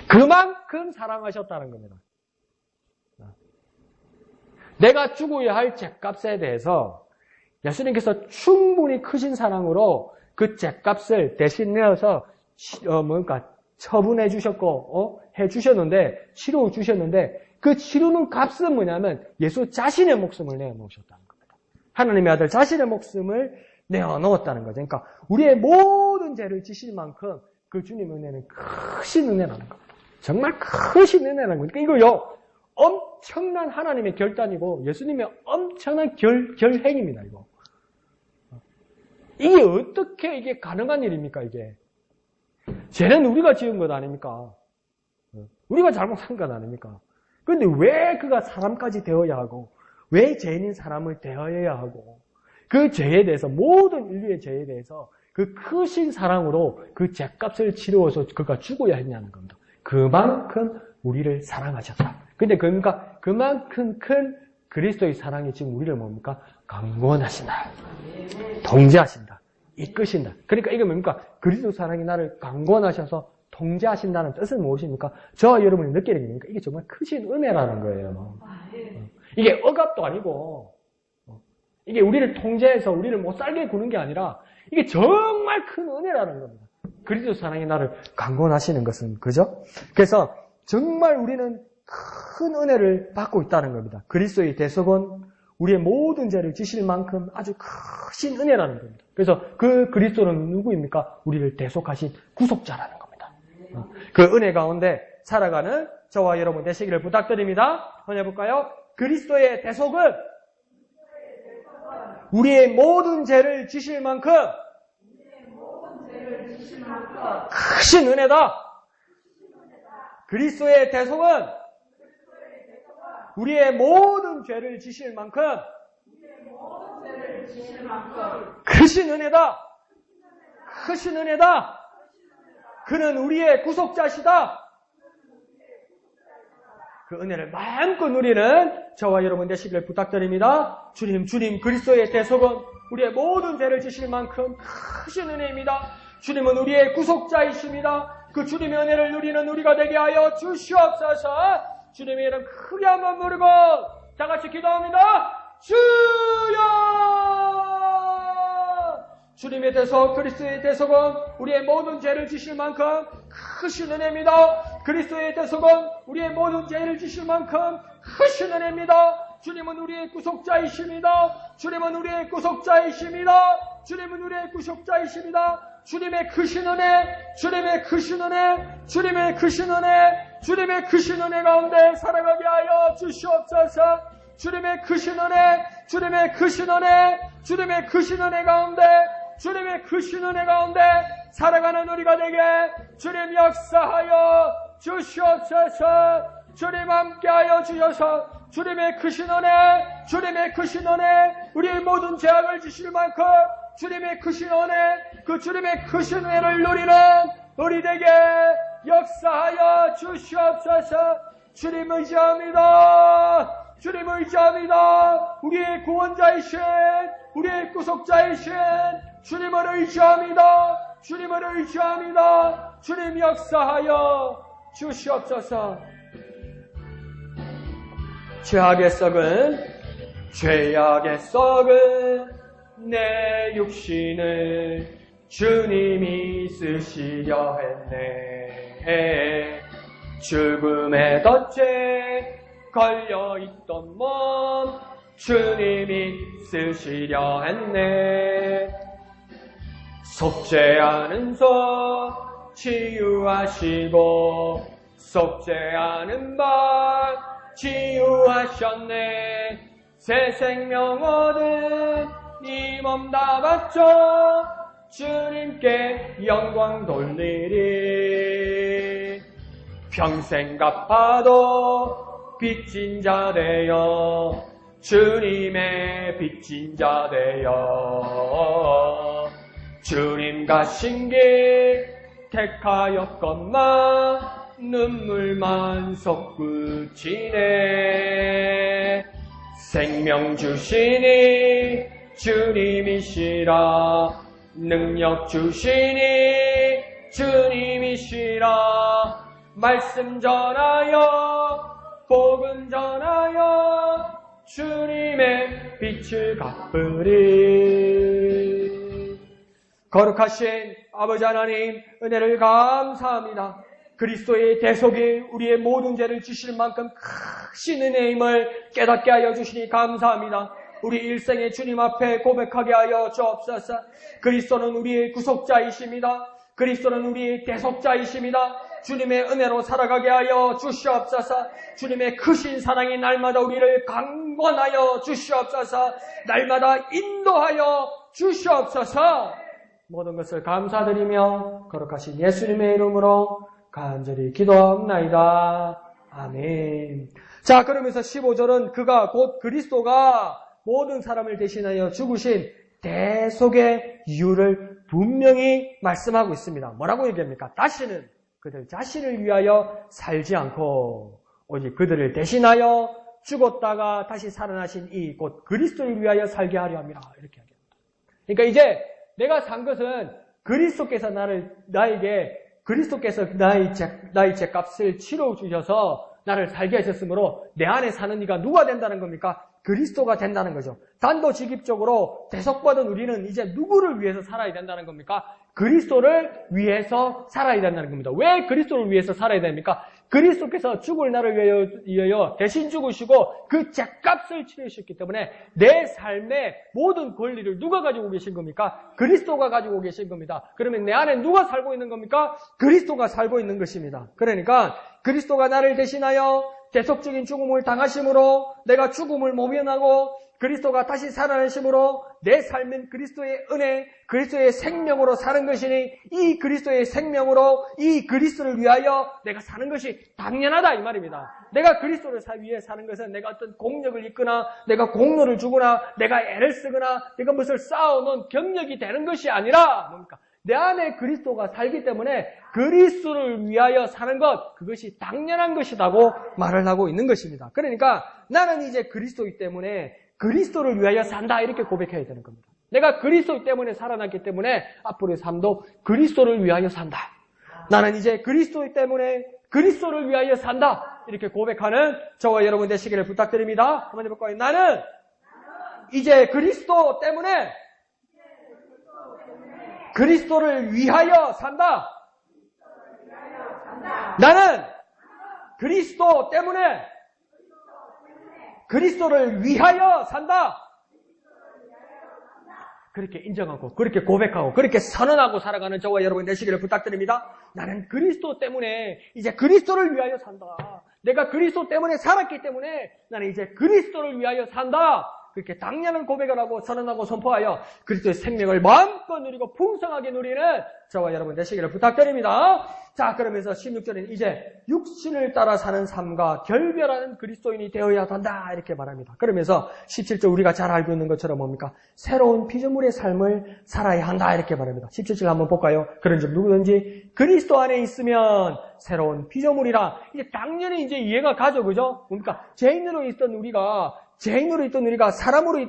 그만큼 사랑하셨다는 겁니다. 내가 죽어야 할 죄값에 대해서 예수님께서 충분히 크신 사랑으로 그 죄값을 대신 내어서 처분해 주셨고 해 주셨는데 치료 주셨는데 그 치료는 값은 뭐냐면 예수 자신의 목숨을 내어 놓으셨다는 겁니다. 하나님의 아들 자신의 목숨을 내어 놓았다는 거죠. 그러니까 우리의 모든 죄를 지실 만큼 그 주님의 은혜는 크신 은혜라는 겁니다. 정말 크신 은혜라는 거니까 이거요 엄청난 하나님의 결단이고 예수님의 엄청난 결행입니다. 이게 어떻게 이게 가능한 일입니까? 이게 죄는 우리가 지은 것 아닙니까? 우리가 잘못한 것 아닙니까? 그런데 왜 그가 사람까지 되어야 하고 왜 죄인인 사람을 대하여야 하고 그 죄에 대해서 모든 인류의 죄에 대해서 그 크신 사랑으로 그 죄값을 치루어서 그가 죽어야 했냐는 겁니다. 그만큼 우리를 사랑하셨다. 근데 그만큼 큰 그리스도의 사랑이 지금 우리를 뭡니까? 강권하신다. 통제하신다. 이끄신다. 그러니까 이게 뭡니까? 그리스도 사랑이 나를 강권하셔서 통제하신다는 뜻은 무엇입니까? 저와 여러분이 느끼는 겁니까? 이게 정말 크신 은혜라는 거예요. 이게 억압도 아니고 이게 우리를 통제해서 우리를 못 살게 구는 게 아니라 이게 정말 큰 은혜라는 겁니다. 그리스도 사랑이 나를 강권하시는 것은 그죠? 그래서 정말 우리는 큰 은혜를 받고 있다는 겁니다. 그리스도의 대속은 우리의 모든 죄를 지실 만큼 아주 크신 은혜라는 겁니다. 그래서 그 그리스도는 누구입니까? 우리를 대속하신 구속자라는 겁니다. 그 은혜 가운데 살아가는 저와 여러분 되시기를 부탁드립니다. 한번 해볼까요? 그리스도의 대속은 우리의 모든 죄를 지실 만큼 크신 은혜다. 그리스도의 대속은 우리의 모든 죄를 지실 만큼 크신 은혜다. 크신 은혜다. 그는 우리의 구속자시다. 그 은혜를 마음껏 누리는 저와 여러분 되시기를 부탁드립니다. 주님 그리스도의 대속은 우리의 모든 죄를 지실 만큼 크신 은혜입니다. 주님은 우리의 구속자이십니다. 그 주님의 은혜를 누리는 우리가 되게 하여 주시옵소서. 주님의 이름 크게 한번 부르고 다 같이 기도합니다. 주여! 주님의 대속, 그리스도의 대속은 우리의 모든 죄를 지실 만큼 크신 은혜입니다. 그리스도의 대속은 우리의 모든 죄를 지실 만큼 크신 은혜입니다. 주님은 우리의 구속자이십니다. 주님은 우리의 구속자이십니다. 주님은 우리의 구속자이십니다. 주님의 크신 은혜, 주님의 크신 은혜, 주님의 크신 은혜, 주님의 크신 은혜 가운데 살아가게 하여 주시옵소서. 주님의 크신 은혜, 주님의 크신 은혜, 주님의 크신 은혜 가운데, 주님의 크신 은혜 가운데 살아가는 우리가 되게 주님 역사하여 주시옵소서. 주님 함께하여 주셔서 주님의 크신 은혜, 주님의 크신 은혜, 우리의 모든 죄악을 지실 만큼 주님의 크신 은혜, 그 주님의 크신 은혜를 누리는 우리 되게 역사하여 주시옵소서. 주님 의지합니다. 주님 의지합니다. 우리의 구원자이신, 우리의 구속자이신 주님을 의지합니다. 주님을 의지합니다. 주님 역사하여 주시옵소서. 죄악의 썩은 내 육신을 주님이 쓰시려 했네. 죽음의 덫에 걸려있던 몸 주님이 쓰시려 했네. 속죄하는 손 치유하시고 속죄하는 발 치유하셨네. 새 생명 얻은 이 몸 다 바쳐 주님께 영광 돌리리. 평생 갚아도 빚진 자 되어 주님의 빚진 자 되어 주님 가신 길 택하였건만 눈물만 솟구치네. 생명 주시니 주님이시라. 능력 주시니 주님이시라. 말씀 전하여 복음 전하여 주님의 빛을 갚으리. 거룩하신 아버지 하나님, 은혜를 감사합니다. 그리스도의 대속이 우리의 모든 죄를 지실 만큼 크신 은혜임을 깨닫게 하여 주시니 감사합니다. 우리 일생의 주님 앞에 고백하게 하여 주옵소서. 그리스도는 우리의 구속자이십니다. 그리스도는 우리의 대속자이십니다. 주님의 은혜로 살아가게 하여 주시옵소서. 주님의 크신 사랑이 날마다 우리를 강권하여 주시옵소서. 날마다 인도하여 주시옵소서. 모든 것을 감사드리며 거룩하신 예수님의 이름으로 간절히 기도합나이다. 아멘. 자, 그러면서 15절은 그가 곧 그리스도가 모든 사람을 대신하여 죽으신 대속의 이유를 분명히 말씀하고 있습니다. 뭐라고 얘기합니까? 다시는 그들 자신을 위하여 살지 않고 오직 그들을 대신하여 죽었다가 다시 살아나신 이 곧 그리스도를 위하여 살게 하려 합니다. 이렇게 얘기합니다. 그러니까 이제 내가 산 것은 그리스도께서 그리스도께서 나의 죄값을 치러 주셔서 나를 살게 하셨으므로 내 안에 사는 이가 누가 된다는 겁니까? 그리스도가 된다는 거죠. 단도직입적으로 대속받은 우리는 이제 누구를 위해서 살아야 된다는 겁니까? 그리스도를 위해서 살아야 된다는 겁니다. 왜 그리스도를 위해서 살아야 됩니까? 그리스도께서 죽을 나를 위하여 대신 죽으시고 그 죄값을 치르셨기 때문에 내 삶의 모든 권리를 누가 가지고 계신 겁니까? 그리스도가 가지고 계신 겁니다. 그러면 내 안에 누가 살고 있는 겁니까? 그리스도가 살고 있는 것입니다. 그러니까 그리스도가 나를 대신하여 대속적인 죽음을 당하심으로 내가 죽음을 모면하고 그리스도가 다시 살아나심으로 내 삶은 그리스도의 은혜, 그리스도의 생명으로 사는 것이니 이 그리스도의 생명으로 이 그리스도를 위하여 내가 사는 것이 당연하다 이 말입니다. 내가 그리스도를 위해 사는 것은 내가 어떤 공력을 잇거나 내가 공로를 주거나 내가 애를 쓰거나 내가 무엇을 쌓아놓은 경력이 되는 것이 아니라 뭡니까? 내 안에 그리스도가 살기 때문에 그리스도를 위하여 사는 것, 그것이 당연한 것이라고 말을 하고 있는 것입니다. 그러니까 나는 이제 그리스도이기 때문에 그리스도를 위하여 산다 이렇게 고백해야 되는 겁니다. 내가 그리스도 때문에 살아났기 때문에 앞으로의 삶도 그리스도를 위하여 산다. 나는 이제 그리스도 때문에 그리스도를 위하여 산다 이렇게 고백하는 저와 여러분 되시기를 부탁드립니다. 한번 해볼까요? 나는 이제 그리스도 때문에 그리스도를 위하여 산다. 나는 그리스도 때문에 그리스도를 위하여 산다. 그렇게 인정하고 그렇게 고백하고 그렇게 선언하고 살아가는 저와 여러분 되시기를 부탁드립니다. 나는 그리스도 때문에 이제 그리스도를 위하여 산다. 내가 그리스도 때문에 살았기 때문에 나는 이제 그리스도를 위하여 산다. 그렇게 당연한 고백을 하고 선언하고 선포하여 그리스도의 생명을 마음껏 누리고 풍성하게 누리는 저와 여러분 되시기를 부탁드립니다. 자, 그러면서 16절은 이제 육신을 따라 사는 삶과 결별하는 그리스도인이 되어야 한다 이렇게 말합니다. 그러면서 17절 우리가 잘 알고 있는 것처럼 뭡니까? 새로운 피조물의 삶을 살아야 한다 이렇게 말합니다. 17절 한번 볼까요? 그런 점 누구든지 그리스도 안에 있으면 새로운 피조물이라. 이제 당연히 이제 이해가 가죠, 그죠? 뭡니까? 죄인으로 있던 우리가 죄인으로 있던 우리가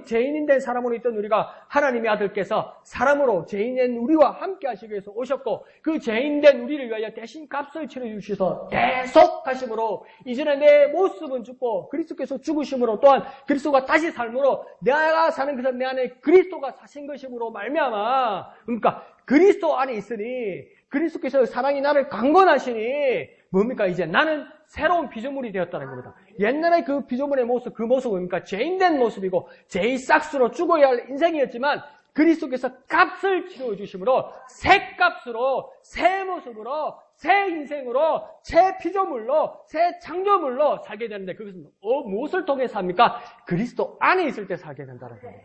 죄인인 된 사람으로 있던 우리가 하나님의 아들께서 사람으로 죄인된 우리와 함께 하시기 위해서 오셨고 그 죄인된 우리를 위하여 대신 값을 치러주셔서 대속하심으로 이전에 내 모습은 죽고 그리스도께서 죽으심으로 또한 그리스도가 다시 삶으로 내가 사는 것은 내 안에 그리스도가 사신 것임으로 말미암아 그러니까 그리스도 안에 있으니 그리스도께서 사랑이 나를 강건하시니 뭡니까? 이제 나는 새로운 피조물이 되었다는 겁니다. 옛날에 그 피조물의 모습, 그 모습은 뭡니까? 죄인된 모습이고 죄의 싹스로 죽어야 할 인생이었지만 그리스도께서 값을 치러 주심으로 새 값으로 새 모습으로 새 인생으로 새 피조물로 새 창조물로 살게 되는데 그것은 무엇을 통해 삽니까? 그리스도 안에 있을 때 살게 된다는 겁니다.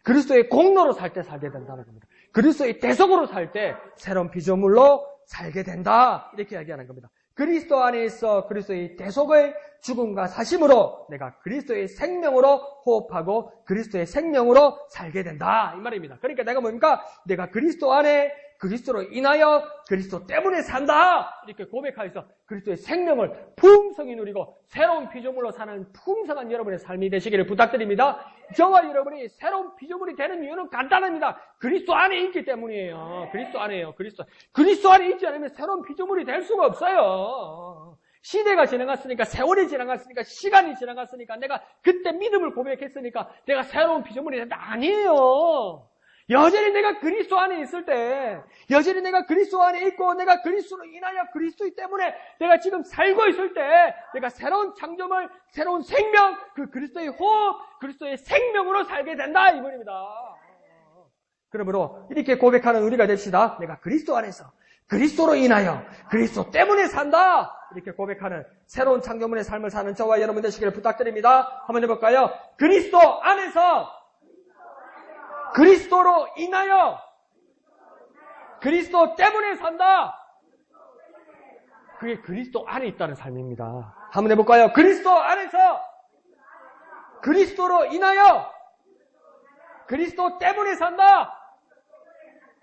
그리스도의 공로로 살 때 살게 된다는 겁니다. 그리스도의 대속으로 살 때 새로운 피조물로 살게 된다. 이렇게 이야기하는 겁니다. 그리스도 안에 있어 그리스도의 대속의 죽음과 사심으로 내가 그리스도의 생명으로 호흡하고 그리스도의 생명으로 살게 된다. 이 말입니다. 그러니까 내가 뭡니까? 내가 그리스도 안에 그리스도로 인하여 그리스도 때문에 산다. 이렇게 고백하여서 그리스도의 생명을 풍성히 누리고 새로운 피조물로 사는 풍성한 여러분의 삶이 되시기를 부탁드립니다. 저와 여러분이 새로운 피조물이 되는 이유는 간단합니다. 그리스도 안에 있기 때문이에요. 그리스도 안에요. 그리스도 안에 있지 않으면 새로운 피조물이 될 수가 없어요. 시대가 지나갔으니까 세월이 지나갔으니까 시간이 지나갔으니까 내가 그때 믿음을 고백했으니까 내가 새로운 피조물이 된다. 아니에요. 여전히 내가 그리스도 안에 있을 때, 여전히 내가 그리스도 안에 있고 내가 그리스도로 인하여 그리스도 때문에 내가 지금 살고 있을 때 내가 새로운 창조물, 새로운 생명, 그 그리스도의 호흡, 그리스도의 생명으로 살게 된다 이 말입니다. 그러므로 이렇게 고백하는 우리가 됩시다. 내가 그리스도 안에서 그리스도로 인하여 그리스도 때문에 산다. 이렇게 고백하는 새로운 창조물의 삶을 사는 저와 여러분 되시기를 부탁드립니다. 한번 해볼까요? 그리스도 안에서 그리스도로 인하여 그리스도 때문에 산다. 그게 그리스도 안에 있다는 삶입니다. 한번 해볼까요? 그리스도 안에서 그리스도로 인하여 그리스도 때문에 산다.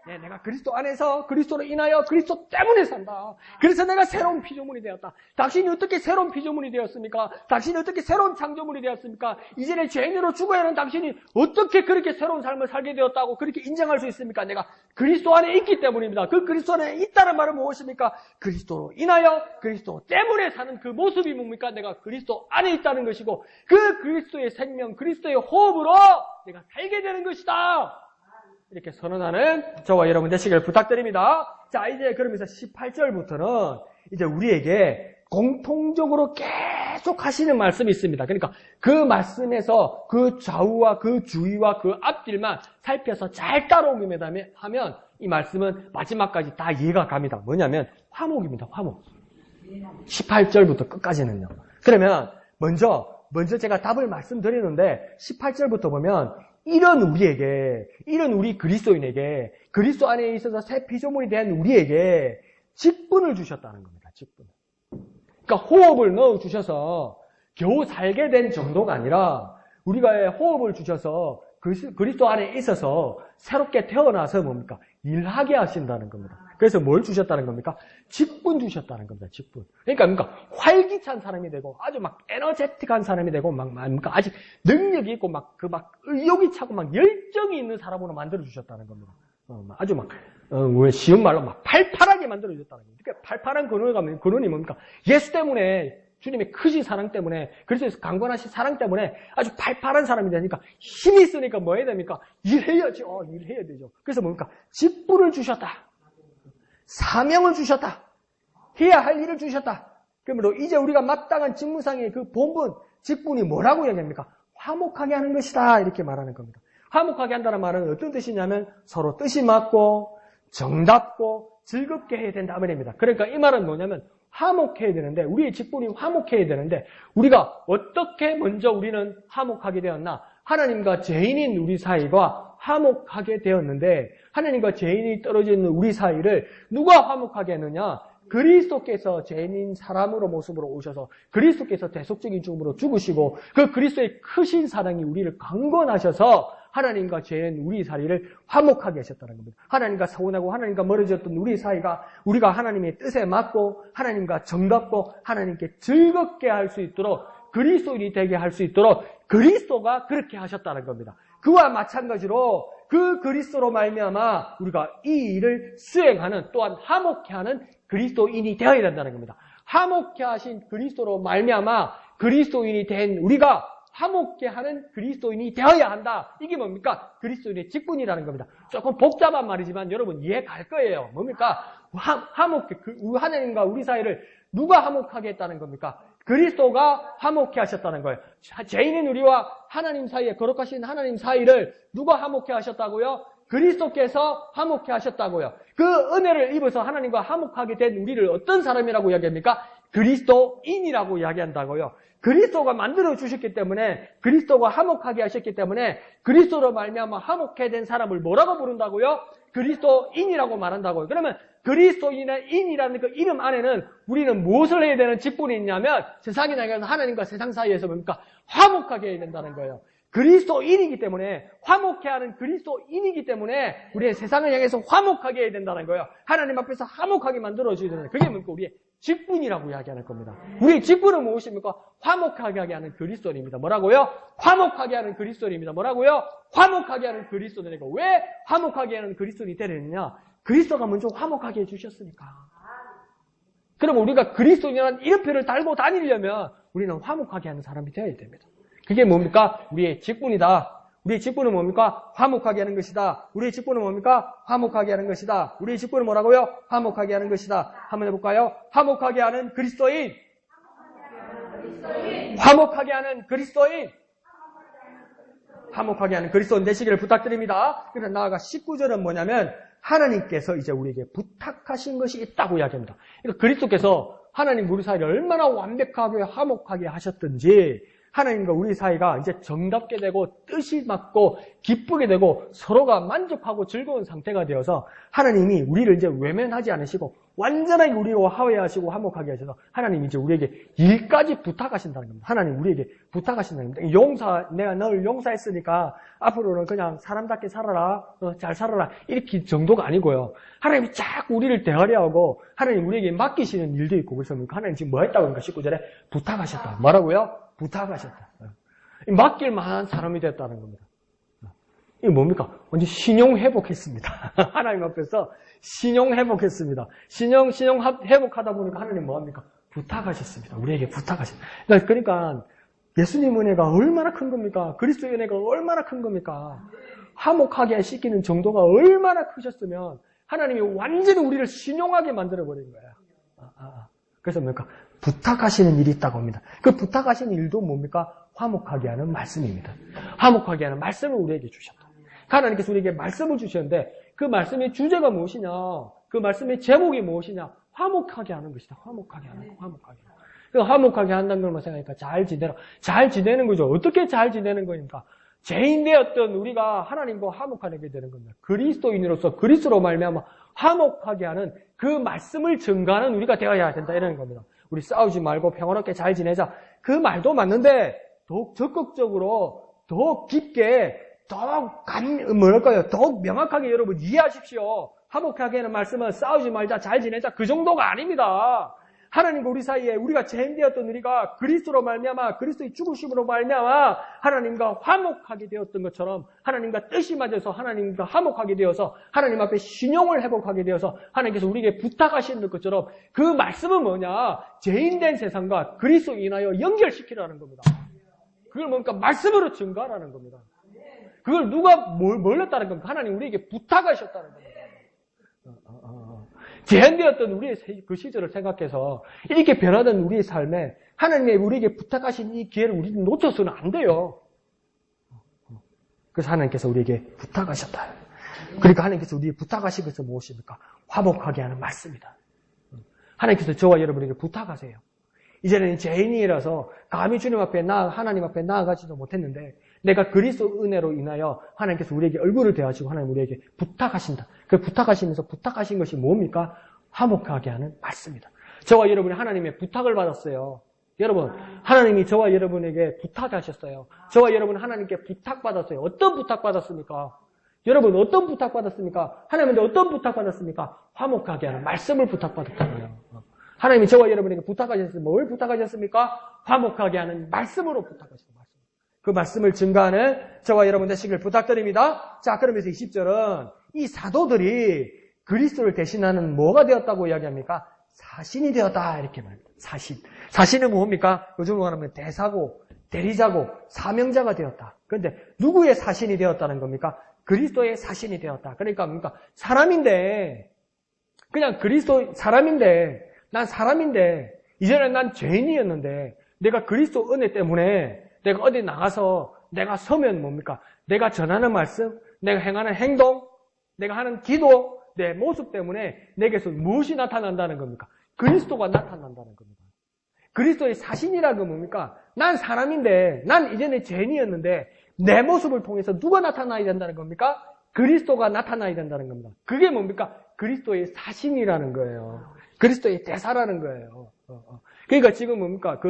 네, 내가 그리스도 안에서 그리스도로 인하여 그리스도 때문에 산다. 그래서 내가 새로운 피조물이 되었다. 당신이 어떻게 새로운 피조물이 되었습니까? 당신이 어떻게 새로운 창조물이 되었습니까? 이전에 죄인으로 죽어야 하는 당신이 어떻게 그렇게 새로운 삶을 살게 되었다고 그렇게 인정할 수 있습니까? 내가 그리스도 안에 있기 때문입니다. 그 그리스도 안에 있다는 말은 무엇입니까? 그리스도로 인하여 그리스도 때문에 사는 그 모습이 뭡니까? 내가 그리스도 안에 있다는 것이고 그 그리스도의 생명, 그리스도의 호흡으로 내가 살게 되는 것이다. 이렇게 선언하는 저와 여러분 되시길 부탁드립니다. 자, 이제 그러면서 18절부터는 이제 우리에게 공통적으로 계속 하시는 말씀이 있습니다. 그러니까 그 말씀에서 그 좌우와 그 주위와 그 앞길만 살펴서 잘 따라오기만 하면 이 말씀은 마지막까지 다 이해가 갑니다. 뭐냐면 화목입니다. 화목. 18절부터 끝까지는요. 그러면 먼저 제가 답을 말씀드리는데 18절부터 보면 이런 우리 그리스도인에게 그리스도 안에 있어서 새 피조물이 된 우리에게 직분을 주셨다는 겁니다. 직분. 그러니까 호흡을 넣어주셔서 겨우 살게 된 정도가 아니라 우리가 호흡을 주셔서 그리스도 안에 있어서 새롭게 태어나서 뭡니까? 일하게 하신다는 겁니다. 그래서 뭘 주셨다는 겁니까? 직분 주셨다는 겁니다. 직분. 그러니까 활기찬 사람이 되고 아주 막 에너제틱한 사람이 되고 뭡니까? 아직 능력이 있고 의욕이 차고 열정이 있는 사람으로 만들어 주셨다는 겁니다. 아주 쉬운 말로 팔팔하게 만들어 주셨다는 겁니다. 그러니까 팔팔한 근원이 뭡니까? 예수 때문에 주님의 크신 사랑 때문에 그리스도에서 강건하신 사랑 때문에 아주 팔팔한 사람이 되니까 힘이 있으니까 뭐 해야 됩니까? 일해야죠. 일해야 되죠. 그래서 뭡니까? 직분을 주셨다. 사명을 주셨다. 해야 할 일을 주셨다. 그러므로 이제 우리가 마땅한 직무상의 그 본분, 직분이 뭐라고 얘기합니까? 화목하게 하는 것이다. 이렇게 말하는 겁니다. 화목하게 한다는 말은 어떤 뜻이냐면 서로 뜻이 맞고 정답고 즐겁게 해야 된다. 말입니다. 그러니까 이 말은 뭐냐면 화목해야 되는데 우리의 직분이 화목해야 되는데 우리가 어떻게 먼저 우리는 화목하게 되었나? 하나님과 죄인인 우리 사이가 화목하게 되었는데 하나님과 죄인이 떨어져 있는 우리 사이를 누가 화목하게 했느냐? 그리스도께서 죄인인 사람으로 모습으로 오셔서 그리스도께서 대속적인 죽음으로 죽으시고 그 그리스도의 크신 사랑이 우리를 강건하셔서 하나님과 죄인 우리 사이를 화목하게 하셨다는 겁니다. 하나님과 서운하고 하나님과 멀어졌던 우리 사이가 우리가 하나님의 뜻에 맞고 하나님과 정답고 하나님께 즐겁게 할 수 있도록 그리스도인이 되게 할 수 있도록 그리스도가 그렇게 하셨다는 겁니다. 그와 마찬가지로 그 그리스도로 말미암아 우리가 이 일을 수행하는, 또한 화목케 하는 그리스도인이 되어야 된다는 겁니다. 화목케 하신 그리스도로 말미암아 그리스도인이 된 우리가 화목케 하는 그리스도인이 되어야 한다. 이게 뭡니까? 그리스도인의 직분이라는 겁니다. 조금 복잡한 말이지만 여러분 이해 갈 거예요. 뭡니까? 화목케, 하나님과 우리 사이를 누가 화목하게 했다는 겁니까? 그리스도가 화목케 하셨다는 거예요. 죄인인 우리와 하나님 사이에, 거룩하신 하나님 사이를 누가 화목케 하셨다고요? 그리스도께서 화목케 하셨다고요. 그 은혜를 입어서 하나님과 화목하게 된 우리를 어떤 사람이라고 이야기합니까? 그리스도인이라고 이야기한다고요. 그리스도가 만들어 주셨기 때문에, 그리스도가 화목하게 하셨기 때문에 그리스도로 말미암아 화목케 된 사람을 뭐라고 부른다고요? 그리스도인이라고 말한다고요. 그러면 그리스도인이라는 그 이름 안에는 우리는 무엇을 해야 되는 직분이 있냐면, 세상에 나가서 하나님과 세상 사이에서 뭡니까? 화목하게 해야 된다는 거예요. 그리스도인이기 때문에, 화목케 하는 그리스도인이기 때문에 우리의 세상을 향해서 화목하게 해야 된다는 거예요. 하나님 앞에서 화목하게 만들어줘야 되는 거예요. 그게 뭡니까? 우리의 직분이라고 이야기하는 겁니다. 우리의 직분은 무엇입니까? 화목하게 하는 그리스도인입니다. 뭐라고요? 화목하게 하는 그리스도인입니다. 뭐라고요? 화목하게 하는 그리스도인이고, 왜 화목하게 하는 그리스도인이 되느냐? 그리스도가 먼저 화목하게 해주셨으니까. 그럼 우리가 그리스도인이라는 이름표를 달고 다니려면 우리는 화목하게 하는 사람이 되어야 됩니다. 그게 뭡니까? 우리의 직분이다. 우리의 직분은 뭡니까? 화목하게 하는 것이다. 우리의 직분은 뭡니까? 화목하게 하는 것이다. 우리의 직분은 뭐라고요? 화목하게 하는 것이다. 한번 해볼까요? 화목하게 하는 그리스도인. 화목하게 하는 그리스도인. 화목하게 하는 그리스도인 되시기를 부탁드립니다. 그래서 나아가 19절은 뭐냐면, 하나님께서 이제 우리에게 부탁하신 것이 있다고 이야기합니다. 그러니까 그리스도께서 하나님 우리 사이를 얼마나 완벽하게 화목하게 하셨든지, 하나님과 우리 사이가 이제 정답게 되고 뜻이 맞고 기쁘게 되고 서로가 만족하고 즐거운 상태가 되어서 하나님이 우리를 이제 외면하지 않으시고 완전하게 우리와 화해하시고 화목하게 하셔서 하나님이 이제 우리에게 일까지 부탁하신다는 겁니다. 하나님 우리에게 부탁하신다는 겁니다. 내가 너를 용서했으니까 앞으로는 그냥 사람답게 살아라, 잘 살아라, 이렇게 정도가 아니고요. 하나님이 자꾸 우리를 대하려하고 하나님 우리에게 맡기시는 일도 있고, 그래서 하나님 지금 뭐 했다고 하니까 19절에 부탁하셨다. 뭐라고요? 부탁하셨다. 맡길 만한 사람이 됐다는 겁니다. 이게 뭡니까? 완전 신용 회복했습니다. 하나님 앞에서 신용 회복했습니다. 신용 회복하다 보니까 하나님 뭐합니까? 부탁하셨습니다. 우리에게 부탁하셨습니다. 그러니까 예수님 은혜가 얼마나 큰 겁니까? 그리스도의 은혜가 얼마나 큰 겁니까? 화목하게 시키는 정도가 얼마나 크셨으면 하나님이 완전히 우리를 신용하게 만들어버린 거예요. 그래서 뭡니까? 부탁하시는 일이 있다고 합니다. 그 부탁하시는 일도 뭡니까? 화목하게 하는 말씀입니다. 화목하게 하는 말씀을 우리에게 주셨다. 하나님께서 우리에게 말씀을 주셨는데 그 말씀의 주제가 무엇이냐? 그 말씀의 제목이 무엇이냐? 화목하게 하는 것이다. 화목하게 하는 거, 화목하게. 그 화목하게 한다는 걸만 생각하니까 잘 지내라. 잘 지내는 거죠. 어떻게 잘 지내는 거니까? 죄인 되었던 우리가 하나님과 화목하게 되는 겁니다. 그리스도인으로서 그리스도로 말미암아 화목하게 하는 그 말씀을 증거하는 우리가 되어야 된다 이러는 겁니다. 우리 싸우지 말고 평화롭게 잘 지내자. 그 말도 맞는데 더욱 적극적으로 더욱 깊게 더욱 명확하게 여러분 이해하십시오. 화목하게 하는 말씀은 싸우지 말자, 잘 지내자 그 정도가 아닙니다. 하나님과 우리 사이에 우리가 죄인 되었던 우리가 그리스도로 말미암아 그리스도의 죽으심으로 말미암아 하나님과 화목하게 되었던 것처럼 하나님과 뜻이 맞아서 하나님과 화목하게 되어서 하나님 앞에 신용을 회복하게 되어서 하나님께서 우리에게 부탁하시는 것처럼 그 말씀은 뭐냐? 죄인된 세상과 그리스도 인하여 연결시키라는 겁니다. 그걸 뭡니까? 말씀으로 증거하라는 겁니다. 그걸 누가 뭘 했다는 겁니까? 하나님 우리에게 부탁하셨다는 겁니다. 제한되었던 우리의 그 시절을 생각해서 이렇게 변화된 우리의 삶에 하나님의 우리에게 부탁하신 이 기회를 우리는 놓쳐서는 안 돼요. 그래서 하나님께서 우리에게 부탁하셨다. 그러니까 하나님께서 우리에게 부탁하신 것은 무엇입니까? 화목하게 하는 말씀이다. 하나님께서 저와 여러분에게 부탁하세요. 이제는 죄인이라서 감히 주님 앞에 하나님 앞에 나아가지도 못했는데 내가 그리스도 은혜로 인하여 하나님께서 우리에게 얼굴을 대하시고 하나님 우리에게 부탁하신다. 그 부탁하시면서 부탁하신 것이 뭡니까? 화목하게 하는 말씀이다. 저와 여러분이 하나님의 부탁을 받았어요. 여러분, 하나님이 저와 여러분에게 부탁하셨어요. 저와 여러분 하나님께 부탁받았어요. 어떤 부탁받았습니까? 여러분 어떤 부탁받았습니까? 하나님한테 어떤 부탁받았습니까? 화목하게 하는 말씀을 부탁받았다고요. 하나님이 저와 여러분에게 부탁하셨습니다. 뭘 부탁하셨습니까? 화목하게 하는 말씀으로 부탁하셨습니다. 그 말씀을 증거하는 저와 여러분 되시길 부탁드립니다. 자, 그러면서 20절은 이 사도들이 그리스도를 대신하는 뭐가 되었다고 이야기합니까? 사신이 되었다 이렇게 말합니다. 사신. 사신은 뭡니까? 요즘으로 말하면 대사고, 대리자고, 사명자가 되었다. 그런데 누구의 사신이 되었다는 겁니까? 그리스도의 사신이 되었다. 그러니까 뭡니까? 사람인데, 그냥 그리스도 사람인데, 난 사람인데, 이전에 난 죄인이었는데, 내가 그리스도 은혜 때문에 내가 어디 나가서 내가 서면 뭡니까? 내가 전하는 말씀, 내가 행하는 행동, 내가 하는 기도, 내 모습 때문에 내게서 무엇이 나타난다는 겁니까? 그리스도가 나타난다는 겁니다. 그리스도의 사신이라는 뭡니까? 난 사람인데, 난 이전에 죄인이었는데 내 모습을 통해서 누가 나타나야 된다는 겁니까? 그리스도가 나타나야 된다는 겁니다. 그게 뭡니까? 그리스도의 사신이라는 거예요. 그리스도의 대사라는 거예요. 그러니까 지금 뭡니까?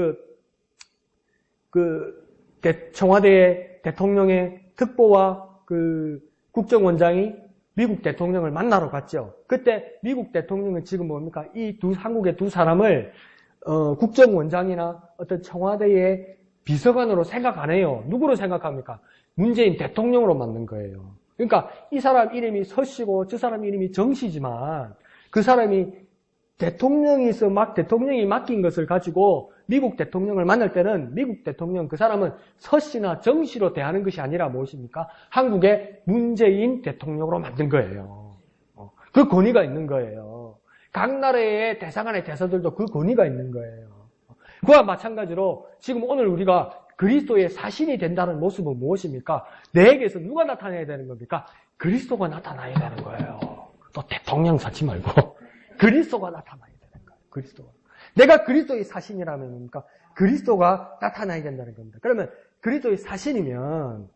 청와대의 대통령의 특보와 국정원장이 미국 대통령을 만나러 갔죠. 그때 미국 대통령은 지금 뭡니까? 한국의 두 사람을 국정원장이나 어떤 청와대의 비서관으로 생각 안 해요. 누구로 생각합니까? 문재인 대통령으로 만든 거예요. 그러니까 이 사람 이름이 서씨고 저 사람 이름이 정씨지만 그 사람이 대통령이 맡긴 것을 가지고 미국 대통령을 만날 때는 미국 대통령 그 사람은 서씨나 정씨로 대하는 것이 아니라 무엇입니까? 한국의 문재인 대통령으로 만든 거예요. 그 권위가 있는 거예요. 각 나라의 대사관의 대사들도 그 권위가 있는 거예요. 그와 마찬가지로 지금 오늘 우리가 그리스도의 사신이 된다는 모습은 무엇입니까? 내게서 누가 나타나야 되는 겁니까? 그리스도가 나타나야 되는 거예요. 또 대통령 사치 말고 그리스도가 나타나야 되는 거예요. 그리스도가. 내가 그리스도의 사신이라면 뭡니까? 그리스도가 나타나야 된다는 겁니다. 그러면 그리스도의 사신이면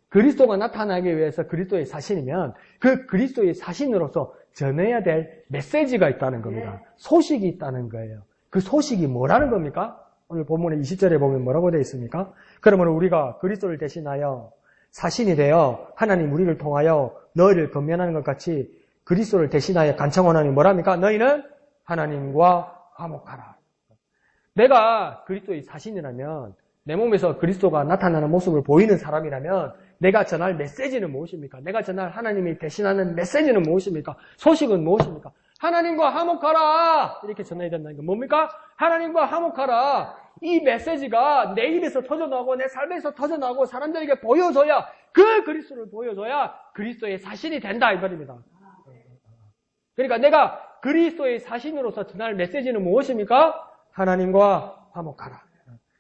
그리스도가 나타나기 위해서 그리스도의 사신이면 그 그리스도의 사신으로서 전해야 될 메시지가 있다는 겁니다. 소식이 있다는 거예요. 그 소식이 뭐라는 겁니까? 오늘 본문의 20절에 보면 뭐라고 되어 있습니까? 그러면 우리가 그리스도를 대신하여 사신이 되어 하나님 우리를 통하여 너희를 건면하는 것 같이 그리스도를 대신하여 간청하나니 뭐랍니까? 너희는 하나님과 화목하라. 내가 그리스도의 사신이라면 내 몸에서 그리스도가 나타나는 모습을 보이는 사람이라면 내가 전할 메시지는 무엇입니까? 내가 전할 하나님이 대신하는 메시지는 무엇입니까? 소식은 무엇입니까? 하나님과 화목하라! 이렇게 전해야 된다는 게 뭡니까? 하나님과 화목하라! 이 메시지가 내 입에서 터져나오고 내 삶에서 터져나오고 사람들에게 보여줘야 그 그리스도를 보여줘야 그리스도의 사신이 된다 이 말입니다. 그러니까 내가 그리스도의 사신으로서 전할 메시지는 무엇입니까? 하나님과 화목하라.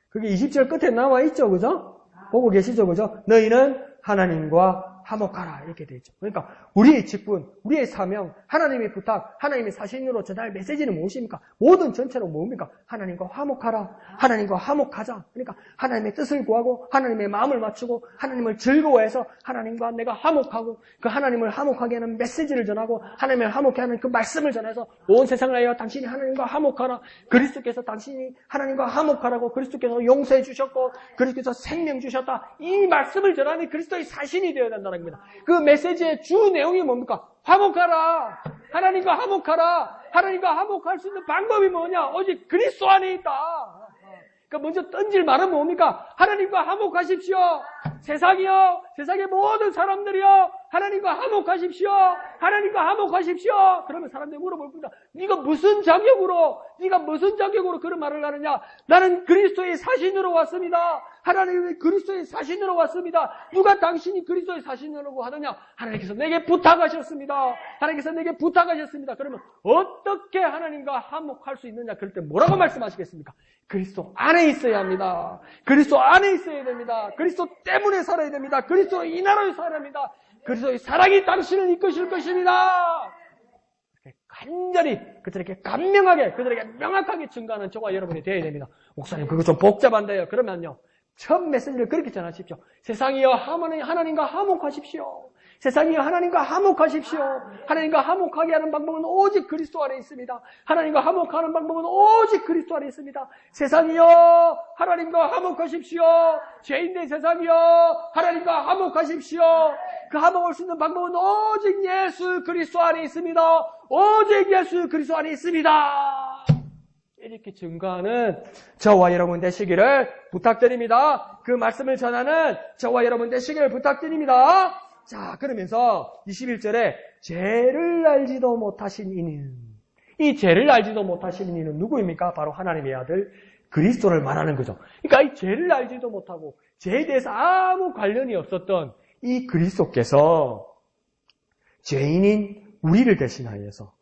그게 20절 끝에 나와 있죠, 그죠? 보고 계시죠, 그죠? 너희는 하나님과 화목하라 이렇게 되어 있죠. 그러니까 우리의 직분, 우리의 사명, 하나님의 부탁, 하나님의 사신으로 전할 메시지는 무엇입니까? 모든 전체로 뭡니까? 하나님과 화목하라. 하나님과 화목하자. 그러니까 하나님의 뜻을 구하고 하나님의 마음을 맞추고 하나님을 즐거워해서 하나님과 내가 화목하고 그 하나님을 화목하게 하는 메시지를 전하고 하나님을 화목하게 하는 그 말씀을 전해서 온 세상을 위하여 당신이 하나님과 화목하라. 그리스도께서 당신이 하나님과 화목하라고 그리스도께서 용서해 주셨고 그리스도께서 생명 주셨다. 이 말씀을 전하는 그리스도의 사신이 되어야 된다는 겁니다. 그 메시지의 주 내용이 뭡니까? 화목하라. 하나님과 화목하라. 하나님과 화목할 수 있는 방법이 뭐냐? 오직 그리스도 안에 있다. 그러니까 먼저 던질 말은 뭡니까? 하나님과 화목하십시오. 세상이요. 세상의 모든 사람들이요. 하나님과 화목하십시오. 하나님과 화목하십시오. 그러면 사람들이 물어볼 겁니다. 네가 무슨 자격으로 그런 말을 하느냐? 나는 그리스도의 사신으로 왔습니다. 하나님의 그리스도의 사신으로 왔습니다. 누가 당신이 그리스도의 사신이라고 하느냐? 하나님께서 내게 부탁하셨습니다. 하나님께서 내게 부탁하셨습니다. 그러면 어떻게 하나님과 화목할 수 있느냐? 그럴 때 뭐라고 말씀하시겠습니까? 그리스도 안에 있어야 합니다. 그리스도 안에 있어야 됩니다. 그리스도 때문에 살아야 됩니다. 그리스도 이 나라에 살아야 합니다. 그리스도의 사랑이 당신을 이끄실 것입니다. 간절히 그들에게 간명하게 그들에게 명확하게 증거하는 저와 여러분이 되어야 됩니다. 목사님 그거 좀 복잡한데요. 그러면요. 첫 메시지를 그렇게 전하십시오. 세상이여 하나님과 화목하십시오. 세상이여 하나님과 화목하십시오. 하나님과 화목하게 하는 방법은 오직 그리스도 안에 있습니다. 하나님과 화목하는 방법은 오직 그리스도 안에 있습니다. 세상이여 하나님과 화목하십시오. 죄인된 세상이여 하나님과 화목하십시오. 그 화목할 수 있는 방법은 오직 예수 그리스도 안에 있습니다. 오직 예수 그리스도 안에 있습니다. 이렇게 증거하는 저와 여러분 되시기를 부탁드립니다. 그 말씀을 전하는 저와 여러분 되시기를 부탁드립니다. 자, 그러면서 21절에 죄를 알지도 못하신 이는, 이 죄를 알지도 못하시는 이는 누구입니까? 바로 하나님의 아들 그리스도를 말하는 거죠. 그러니까 이 죄를 알지도 못하고 죄에 대해서 아무 관련이 없었던 이 그리스도께서 죄인인 우리를 대신하여서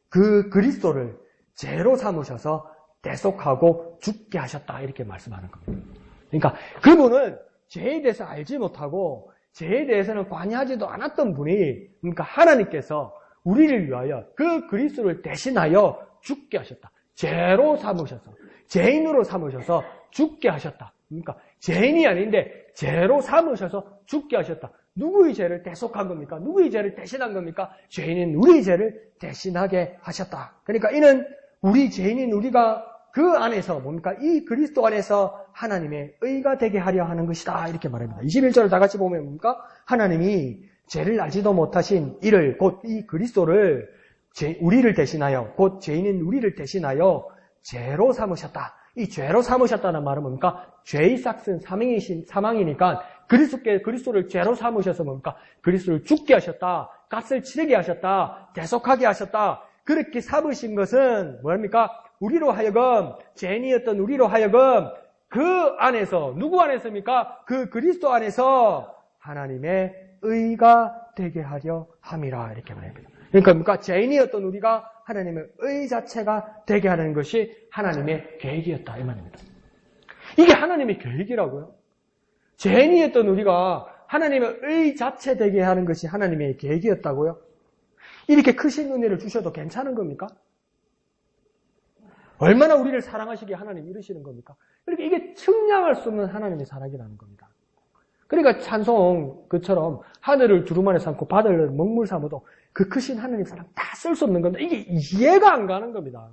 그 그리스도를 죄로 삼으셔서 대속하고 죽게 하셨다, 이렇게 말씀하는 겁니다. 그러니까 그분은 죄에 대해서 알지 못하고 죄에 대해서는 관여하지도 않았던 분이, 그러니까 하나님께서 우리를 위하여 그 그리스도를 대신하여 죽게 하셨다. 죄로 삼으셔서, 죄인으로 삼으셔서 죽게 하셨다. 그러니까 죄인이 아닌데 죄로 삼으셔서 죽게 하셨다. 누구의 죄를 대속한 겁니까? 누구의 죄를 대신한 겁니까? 죄인인 우리의 죄를 대신하게 하셨다. 그러니까 이는 우리 죄인인 우리가 그 안에서 뭡니까? 이 그리스도 안에서 하나님의 의가 되게 하려 하는 것이다, 이렇게 말합니다. 21절을 다 같이 보면 뭡니까? 하나님이 죄를 알지도 못하신 이를, 곧 이 그리스도를 우리를 대신하여, 곧 죄인인 우리를 대신하여 죄로 삼으셨다. 이 죄로 삼으셨다는 말은 뭡니까? 죄의 삭은 사망이니까 그리스도를 죄로 삼으셔서 뭡니까? 그리스도를 죽게 하셨다. 값을 치르게 하셨다. 대속하게 하셨다. 그렇게 삼으신 것은 뭡니까? 우리로 하여금, 죄인이었던 우리로 하여금 그 안에서, 누구 안에서입니까? 그 그리스도 안에서 하나님의 의가 되게 하려 함이라, 이렇게 말합니다. 그러니까 죄인이었던 우리가 하나님의 의 자체가 되게 하는 것이 하나님의 계획이었다, 이 말입니다. 이게 하나님의 계획이라고요. 죄인이었던 우리가 하나님의 의 자체 되게 하는 것이 하나님의 계획이었다고요. 이렇게 크신 은혜를 주셔도 괜찮은 겁니까? 얼마나 우리를 사랑하시기에 하나님이 이러시는 겁니까? 그러니까 이게 측량할 수 없는 하나님의 사랑이라는 겁니다. 그러니까 찬송 그처럼 하늘을 두루마리 삼고 바다를 먹물 삼아도 그 크신 하나님 사랑 다 쓸 수 없는 건데 이게 이해가 안 가는 겁니다.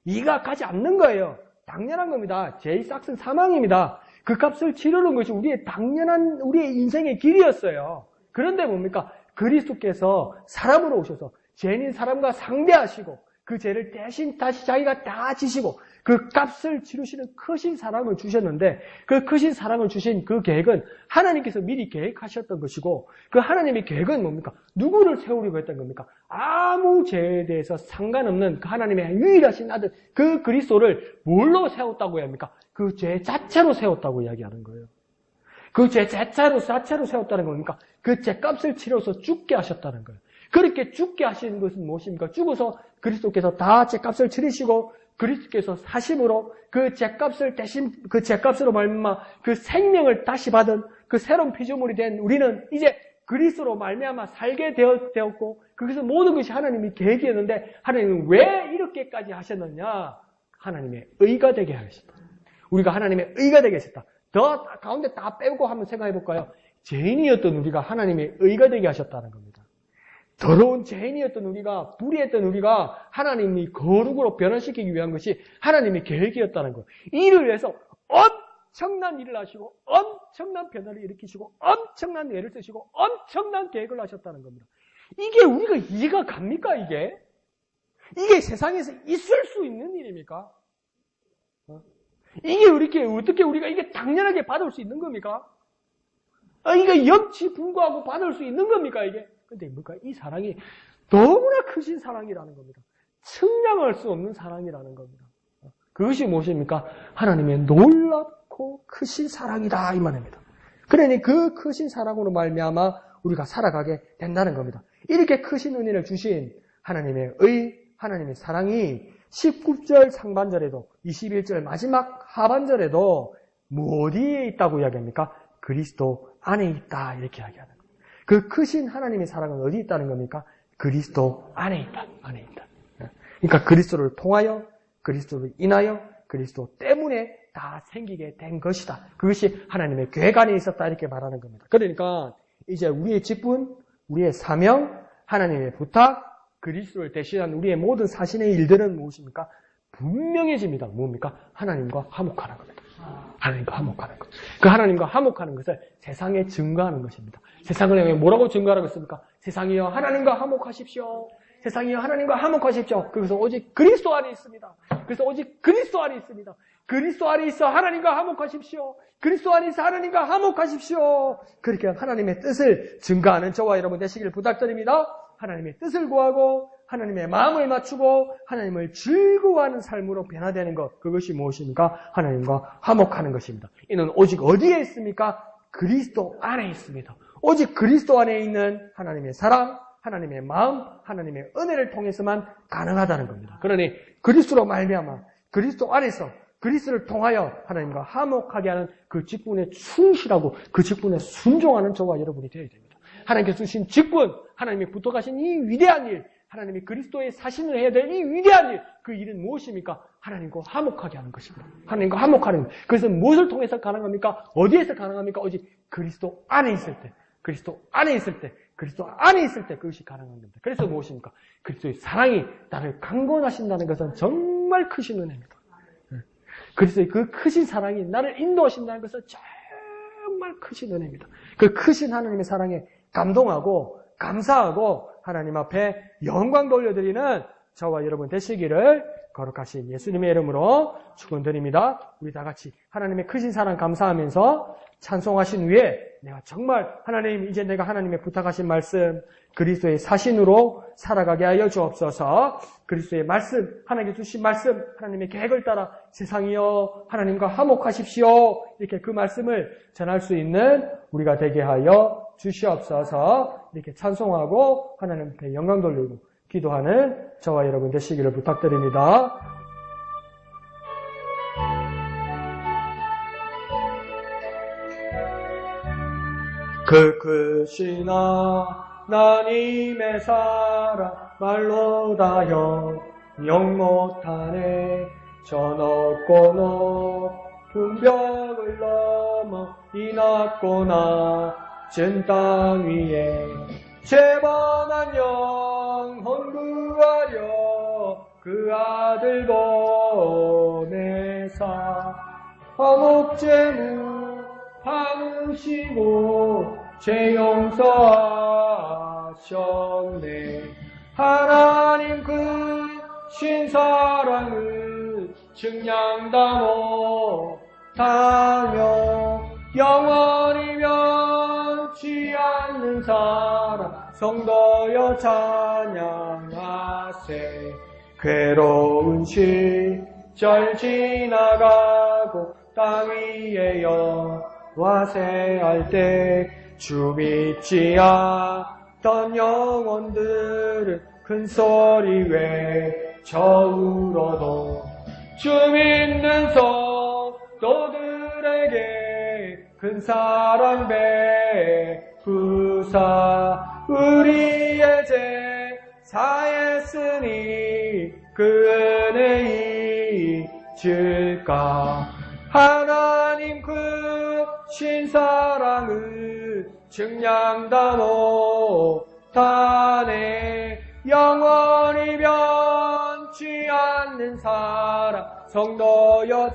이해가 가지 않는 거예요. 당연한 겁니다. 죄의 삭은 사망입니다. 그 값을 치르는 것이 우리의 당연한 우리의 인생의 길이었어요. 그런데 뭡니까? 그리스도께서 사람으로 오셔서 죄인인 사람과 상대하시고 그 죄를 대신 다시 자기가 다 지시고 그 값을 치르시는 크신 사랑을 주셨는데 그 크신 사랑을 주신 그 계획은 하나님께서 미리 계획하셨던 것이고 그 하나님의 계획은 뭡니까? 누구를 세우려고 했던 겁니까? 아무 죄에 대해서 상관없는 그 하나님의 유일하신 아들 그 그리스도를 뭘로 세웠다고 해야 합니까? 그 죄 자체로 세웠다고 이야기하는 거예요. 그 죄 자체로 세웠다는 겁니까? 그 죄값을 치러서 죽게 하셨다는 거예요. 그렇게 죽게 하시는 것은 무엇입니까? 죽어서 그리스도께서 다 죄값을 치르시고 그리스도께서 사심으로 그 죄값을 대신 그 죄값으로 말미암아 그 생명을 다시 받은 그 새로운 피조물이 된 우리는 이제 그리스도로 말미암아 살게 되었고 그래서 모든 것이 하나님이 계획이었는데 하나님은 왜 이렇게까지 하셨느냐? 하나님의 의가 되게 하셨다. 우리가 하나님의 의가 되게 하셨다. 더 가운데 다 빼고 한번 생각해 볼까요? 죄인이었던 우리가 하나님의 의가 되게 하셨다는 겁니다. 더러운 죄인이었던 우리가, 불의했던 우리가 하나님이 거룩으로 변화시키기 위한 것이 하나님의 계획이었다는 거예요. 이를 위해서 엄청난 일을 하시고 엄청난 변화를 일으키시고 엄청난 예를 쓰시고 엄청난 계획을 하셨다는 겁니다. 이게 우리가 이해가 갑니까, 이게? 이게 세상에서 있을 수 있는 일입니까? 이게 어떻게 우리가 이게 당연하게 받을 수 있는 겁니까? 이게 염치분고하고 받을 수 있는 겁니까, 이게? 근데 뭔가 이 사랑이 너무나 크신 사랑이라는 겁니다. 측량할 수 없는 사랑이라는 겁니다. 그것이 무엇입니까? 하나님의 놀랍고 크신 사랑이다, 이 말입니다. 그러니 그 크신 사랑으로 말미암아 우리가 살아가게 된다는 겁니다. 이렇게 크신 은혜를 주신 하나님의 하나님의 사랑이 19절 상반절에도 21절 마지막 하반절에도 어디에 있다고 이야기합니까? 그리스도 안에 있다, 이렇게 이야기하는 겁니다. 그 크신 하나님의 사랑은 어디 있다는 겁니까? 그리스도 안에 있다. 그러니까 그리스도를 통하여, 그리스도를 인하여, 그리스도 때문에 다 생기게 된 것이다. 그것이 하나님의 계획 안에 있었다, 이렇게 말하는 겁니다. 그러니까 이제 우리의 직분, 우리의 사명, 하나님의 부탁, 그리스도를 대신한 우리의 모든 사신의 일들은 무엇입니까? 분명해집니다. 뭡니까? 하나님과 화목하는 겁니다. 하나님과 화목하는 것. 그 하나님과 화목하는 것을 세상에 증거하는 것입니다. 세상을 향해 뭐라고 증거하라고 했습니까? 세상이여 하나님과 화목하십시오. 세상이 하나님과 화목하십시오. 그래서 오직 그리스도 안에 있습니다. 그래서 오직 그리스도 안에 있습니다. 그리스도 안에 있어 하나님과 화목하십시오. 그리스도 안에 있어 하나님과 화목하십시오. 그렇게 하나님의 뜻을 증거하는 저와 여러분 되시길 부탁드립니다. 하나님의 뜻을 구하고 하나님의 마음을 맞추고 하나님을 즐거워하는 삶으로 변화되는 것, 그것이 무엇입니까? 하나님과 화목하는 것입니다. 이는 오직 어디에 있습니까? 그리스도 안에 있습니다. 오직 그리스도 안에 있는 하나님의 사랑, 하나님의 마음, 하나님의 은혜를 통해서만 가능하다는 겁니다. 그러니 그리스도로 말미암아 그리스도 안에서 그리스도를 통하여 하나님과 화목하게 하는 그 직분에 충실하고 그 직분에 순종하는 저와 여러분이 되어야 됩니다. 하나님께서 주신 직분, 하나님이 붙어가신 이 위대한 일, 하나님이 그리스도의 사신을 해야 될 이 위대한 일, 그 일은 무엇입니까? 하나님과 화목하게 하는 것입니다. 하나님과 화목하는 것. 그래서 무엇을 통해서 가능합니까? 어디에서 가능합니까? 오직 그리스도 안에 있을 때, 그리스도 안에 있을 때, 그리스도 안에 있을 때 그것이 가능한 겁니다. 그래서 무엇입니까? 그리스도의 사랑이 나를 강권하신다는 것은 정말 크신 은혜입니다. 그리스도의 그 크신 사랑이 나를 인도하신다는 것은 정말 크신 은혜입니다. 그 크신 하나님의 사랑에 감동하고 감사하고 하나님 앞에 영광 돌려드리는 저와 여러분 되시기를 거룩하신 예수님의 이름으로 축원드립니다. 우리 다 같이 하나님의 크신 사랑 감사하면서 찬송하신 후에 내가 정말 하나님, 이제 내가 하나님의 부탁하신 말씀 그리스도의 사신으로 살아가게 하여 주옵소서. 그리스도의 말씀, 하나님께 주신 말씀, 하나님의 계획을 따라 세상이여 하나님과 화목하십시오. 이렇게 그 말씀을 전할 수 있는 우리가 되게 하여 주시옵소서. 이렇게 찬송하고 하나님께 영광 돌리고 기도하는 저와 여러분 되시기를 부탁드립니다. 그 크신 하나님의 사랑 말로 다여 영 못하네. 저 높고 높은 벽을 넘어 이 낮고 낮은 땅 위에 죄번한 영혼 구하려 그 아들 보내사 화목제물 받으시고 죄 용서하셨네. 하나님 그 신사랑을 증량다 못하며 영원히 변치 않는 사랑 성도여 찬양하세. 괴로운 시절 지나가고 땅 위에 여와세할 때 주 믿지 않던 영혼들은 큰 소리 외쳐 울어도 주 믿는 성도들에게 큰 사랑 베푸사 우리의 죄 사했으니 그 은혜 잊을까. 하나님 그 신사랑을 증량다 못하네. 영원히 변치 않는 사랑 성도여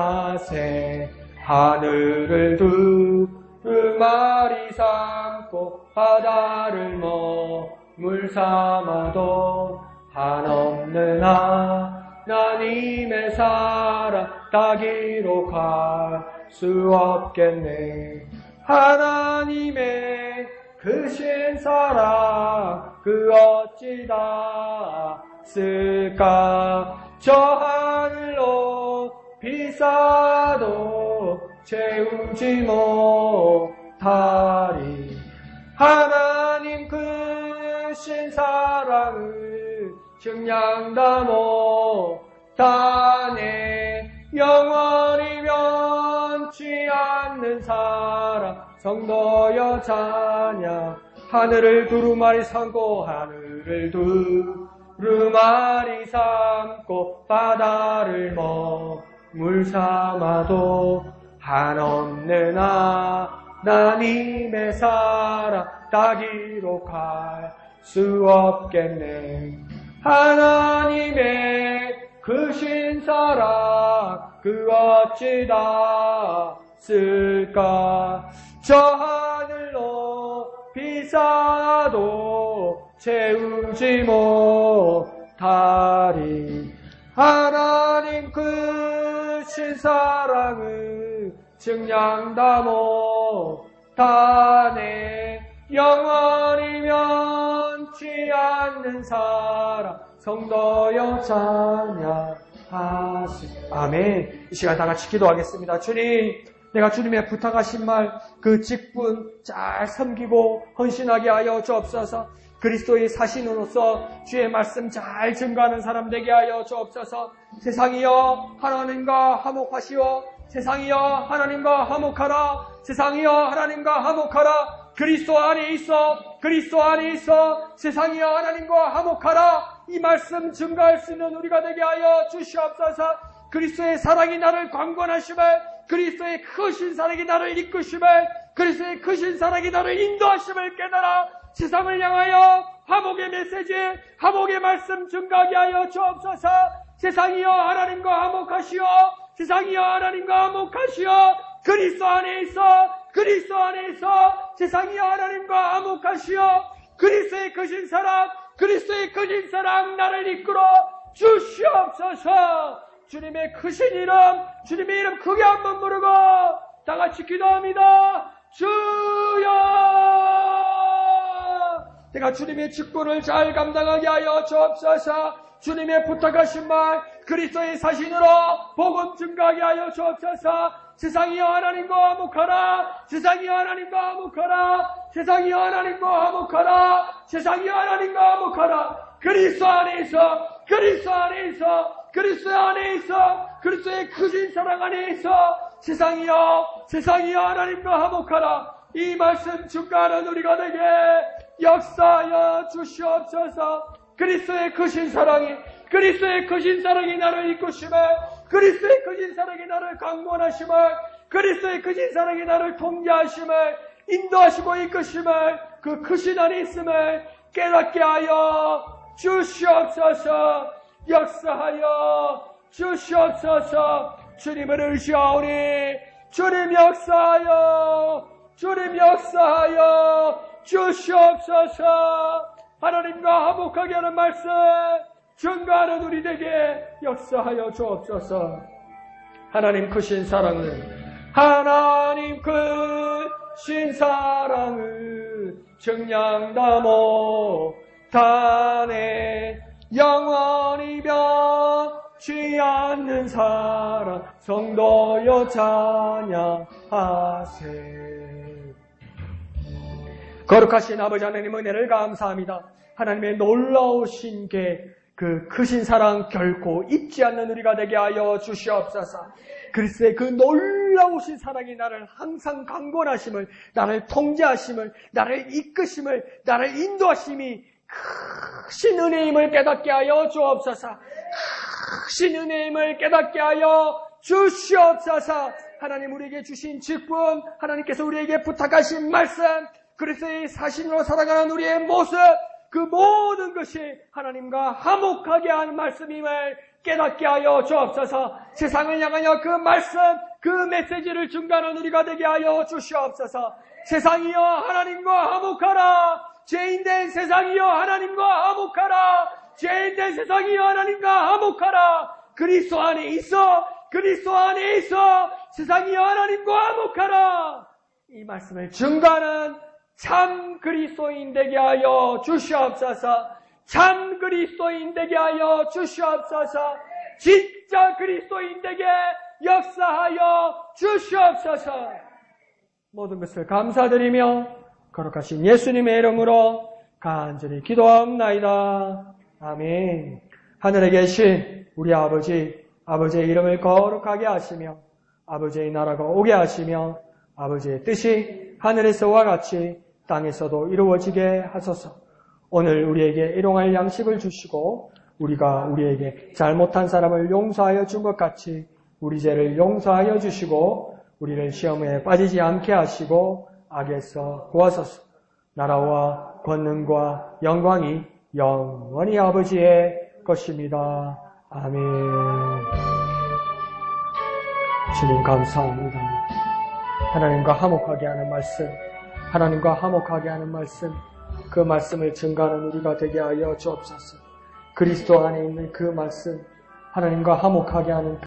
찬양하세. 하늘을 두루마리 삼고 바다를 머물 삼아도 한없는 하나님의 사랑 다 기록할 수 없겠네. 하나님의 크신 사랑 그 어찌 다 쓸까. 저 하늘로 비싸도 채우지 못하리. 하나님 크신 사랑을 증량다 못하네. 영원히 변치 않는 사랑 성도여 찬양. 하늘을 두루마리 삼고 하늘을 두루마리 삼고 바다를 머물 삼아도 한없는 하나님의 사랑 다 기록할 수 없겠네. 하나님의 크신 사랑 그 어찌 다 쓸까. 저 하늘로 비싸도 채우지 못하리. 하나님 크신 사랑을 증량다 못하네. 영원히 면치 않는 사랑 성도여 찬양하시. 아멘. 이 시간 다 같이 기도하겠습니다. 주님, 내가 주님의 부탁하신 말 그 직분 잘 섬기고 헌신하게 하여 주옵소서. 그리스도의 사신으로서 주의 말씀 잘 증거하는 사람 되게 하여 주옵소서. 세상이여 하나님과 화목하시오. 세상이여 하나님과 화목하라. 세상이여 하나님과 화목하라. 그리스도 안에 있어. 그리스도 안에 있어. 세상이여 하나님과 화목하라. 이 말씀 증거할 수 있는 우리가 되게 하여 주시옵소서. 그리스도의 사랑이 나를 강권하심을, 그리스도의 크신 사랑이 나를 이끄심을, 그리스도의 크신 사랑이 나를 인도하심을 깨달아 세상을 향하여 화목의 메시지, 화목의 말씀 증거하게 하여 주옵소서. 세상이여 하나님과 화목하시오. 세상이여 하나님과 화목하시오. 그리스도 안에 있어. 그리스도 안에 있어. 세상이여 하나님과 화목하시오. 그리스도의 크신 사랑, 그리스도의 크신 사랑 나를 이끌어 주시옵소서. 주님의 크신 이름, 주님의 이름 크게 한번 부르고 다 같이 기도합니다. 주여! 내가 주님의 직분을 잘 감당하게 하여 주옵소서. 주님의 부탁하신 말 그리스도의 사신으로 복음 증거하게 하여 주옵소서. 세상이여 하나님과 화목하라. 세상이여 하나님과 화목하라. 세상이여 하나님과 화목하라. 세상이여 하나님과 화목하라. 그리스도 안에 있어. 그리스도 안에 있어. 그리스도 안에 있어. 그리스도의 크신 사랑 안에 있어. 세상이여, 세상이여 하나님과 화목하라. 이 말씀 증거하는 우리가 되게 역사하여 주시옵소서. 그리스도의 크신 사랑이, 그리스도의 크신 사랑이 나를 이끄심을, 그리스도의 크신 사랑이 나를 강권하심을, 그리스도의 크신 사랑이 나를 통제하심을, 인도하시고 이끄심을, 그 크신 안에 있음을 깨닫게 하여 주시옵소서. 역사하여 주시옵소서. 주님을 의지하오니 주님 역사하여, 주님 역사하여 주시옵소서. 하나님과 화목하게 하는 말씀 증거하는 우리 되게 역사하여 주옵소서. 하나님 크신 사랑을, 하나님 크신 사랑을 증량다 못하네. 영원히 변치 않는 사랑 성도여 찬양하세. 거룩하신 아버지 하나님 은혜를 감사합니다. 하나님의 놀라우신 그 크신 사랑 결코 잊지 않는 우리가 되게 하여 주시옵소서. 그리스도의 그 놀라우신 사랑이 나를 항상 강권하심을, 나를 통제하심을, 나를 이끄심을, 나를 인도하심이 크신 은혜임을 깨닫게 하여 주옵소서. 크신 은혜임을 깨닫게 하여 주시옵소서. 하나님 우리에게 주신 직분, 하나님께서 우리에게 부탁하신 말씀, 그리스도의 사신으로 살아가는 우리의 모습, 그 모든 것이 하나님과 화목하게 한 말씀임을 깨닫게 하여 주옵소서. 세상을 향하여 그 말씀, 그 메시지를 증거하는 우리가 되게 하여 주시옵소서. 세상이여 하나님과 화목하라. 죄인된 세상이여 하나님과 화목하라. 죄인된 세상이여 하나님과 화목하라. 그리스도 안에 있어. 그리스도 안에 있어. 세상이여 하나님과 화목하라. 이 말씀을 증거하는 참 그리스도인 되게 하여 주시옵소서. 참 그리스도인 되게 하여 주시옵소서. 진짜 그리스도인 되게 역사하여 주시옵소서. 모든 것을 감사드리며 거룩하신 예수님의 이름으로 간절히 기도합나이다. 아멘. 하늘에 계신 우리 아버지, 아버지의 이름을 거룩하게 하시며 아버지의 나라가 오게 하시며 아버지의 뜻이 하늘에서와 같이 땅에서도 이루어지게 하소서. 오늘 우리에게 일용할 양식을 주시고 우리가 우리에게 잘못한 사람을 용서하여 준 것 같이 우리 죄를 용서하여 주시고 우리를 시험에 빠지지 않게 하시고 악에서 구하소서. 나라와 권능과 영광이 영원히 아버지의 것입니다. 아멘. 주님 감사합니다. 하나님과 화목하게 하는 말씀, 하나님과 화목하게 하는 말씀, 그 말씀을 증거하는 우리가 되게 하여 주옵소서. 그리스도 안에 있는 그 말씀, 하나님과 화목하게 하는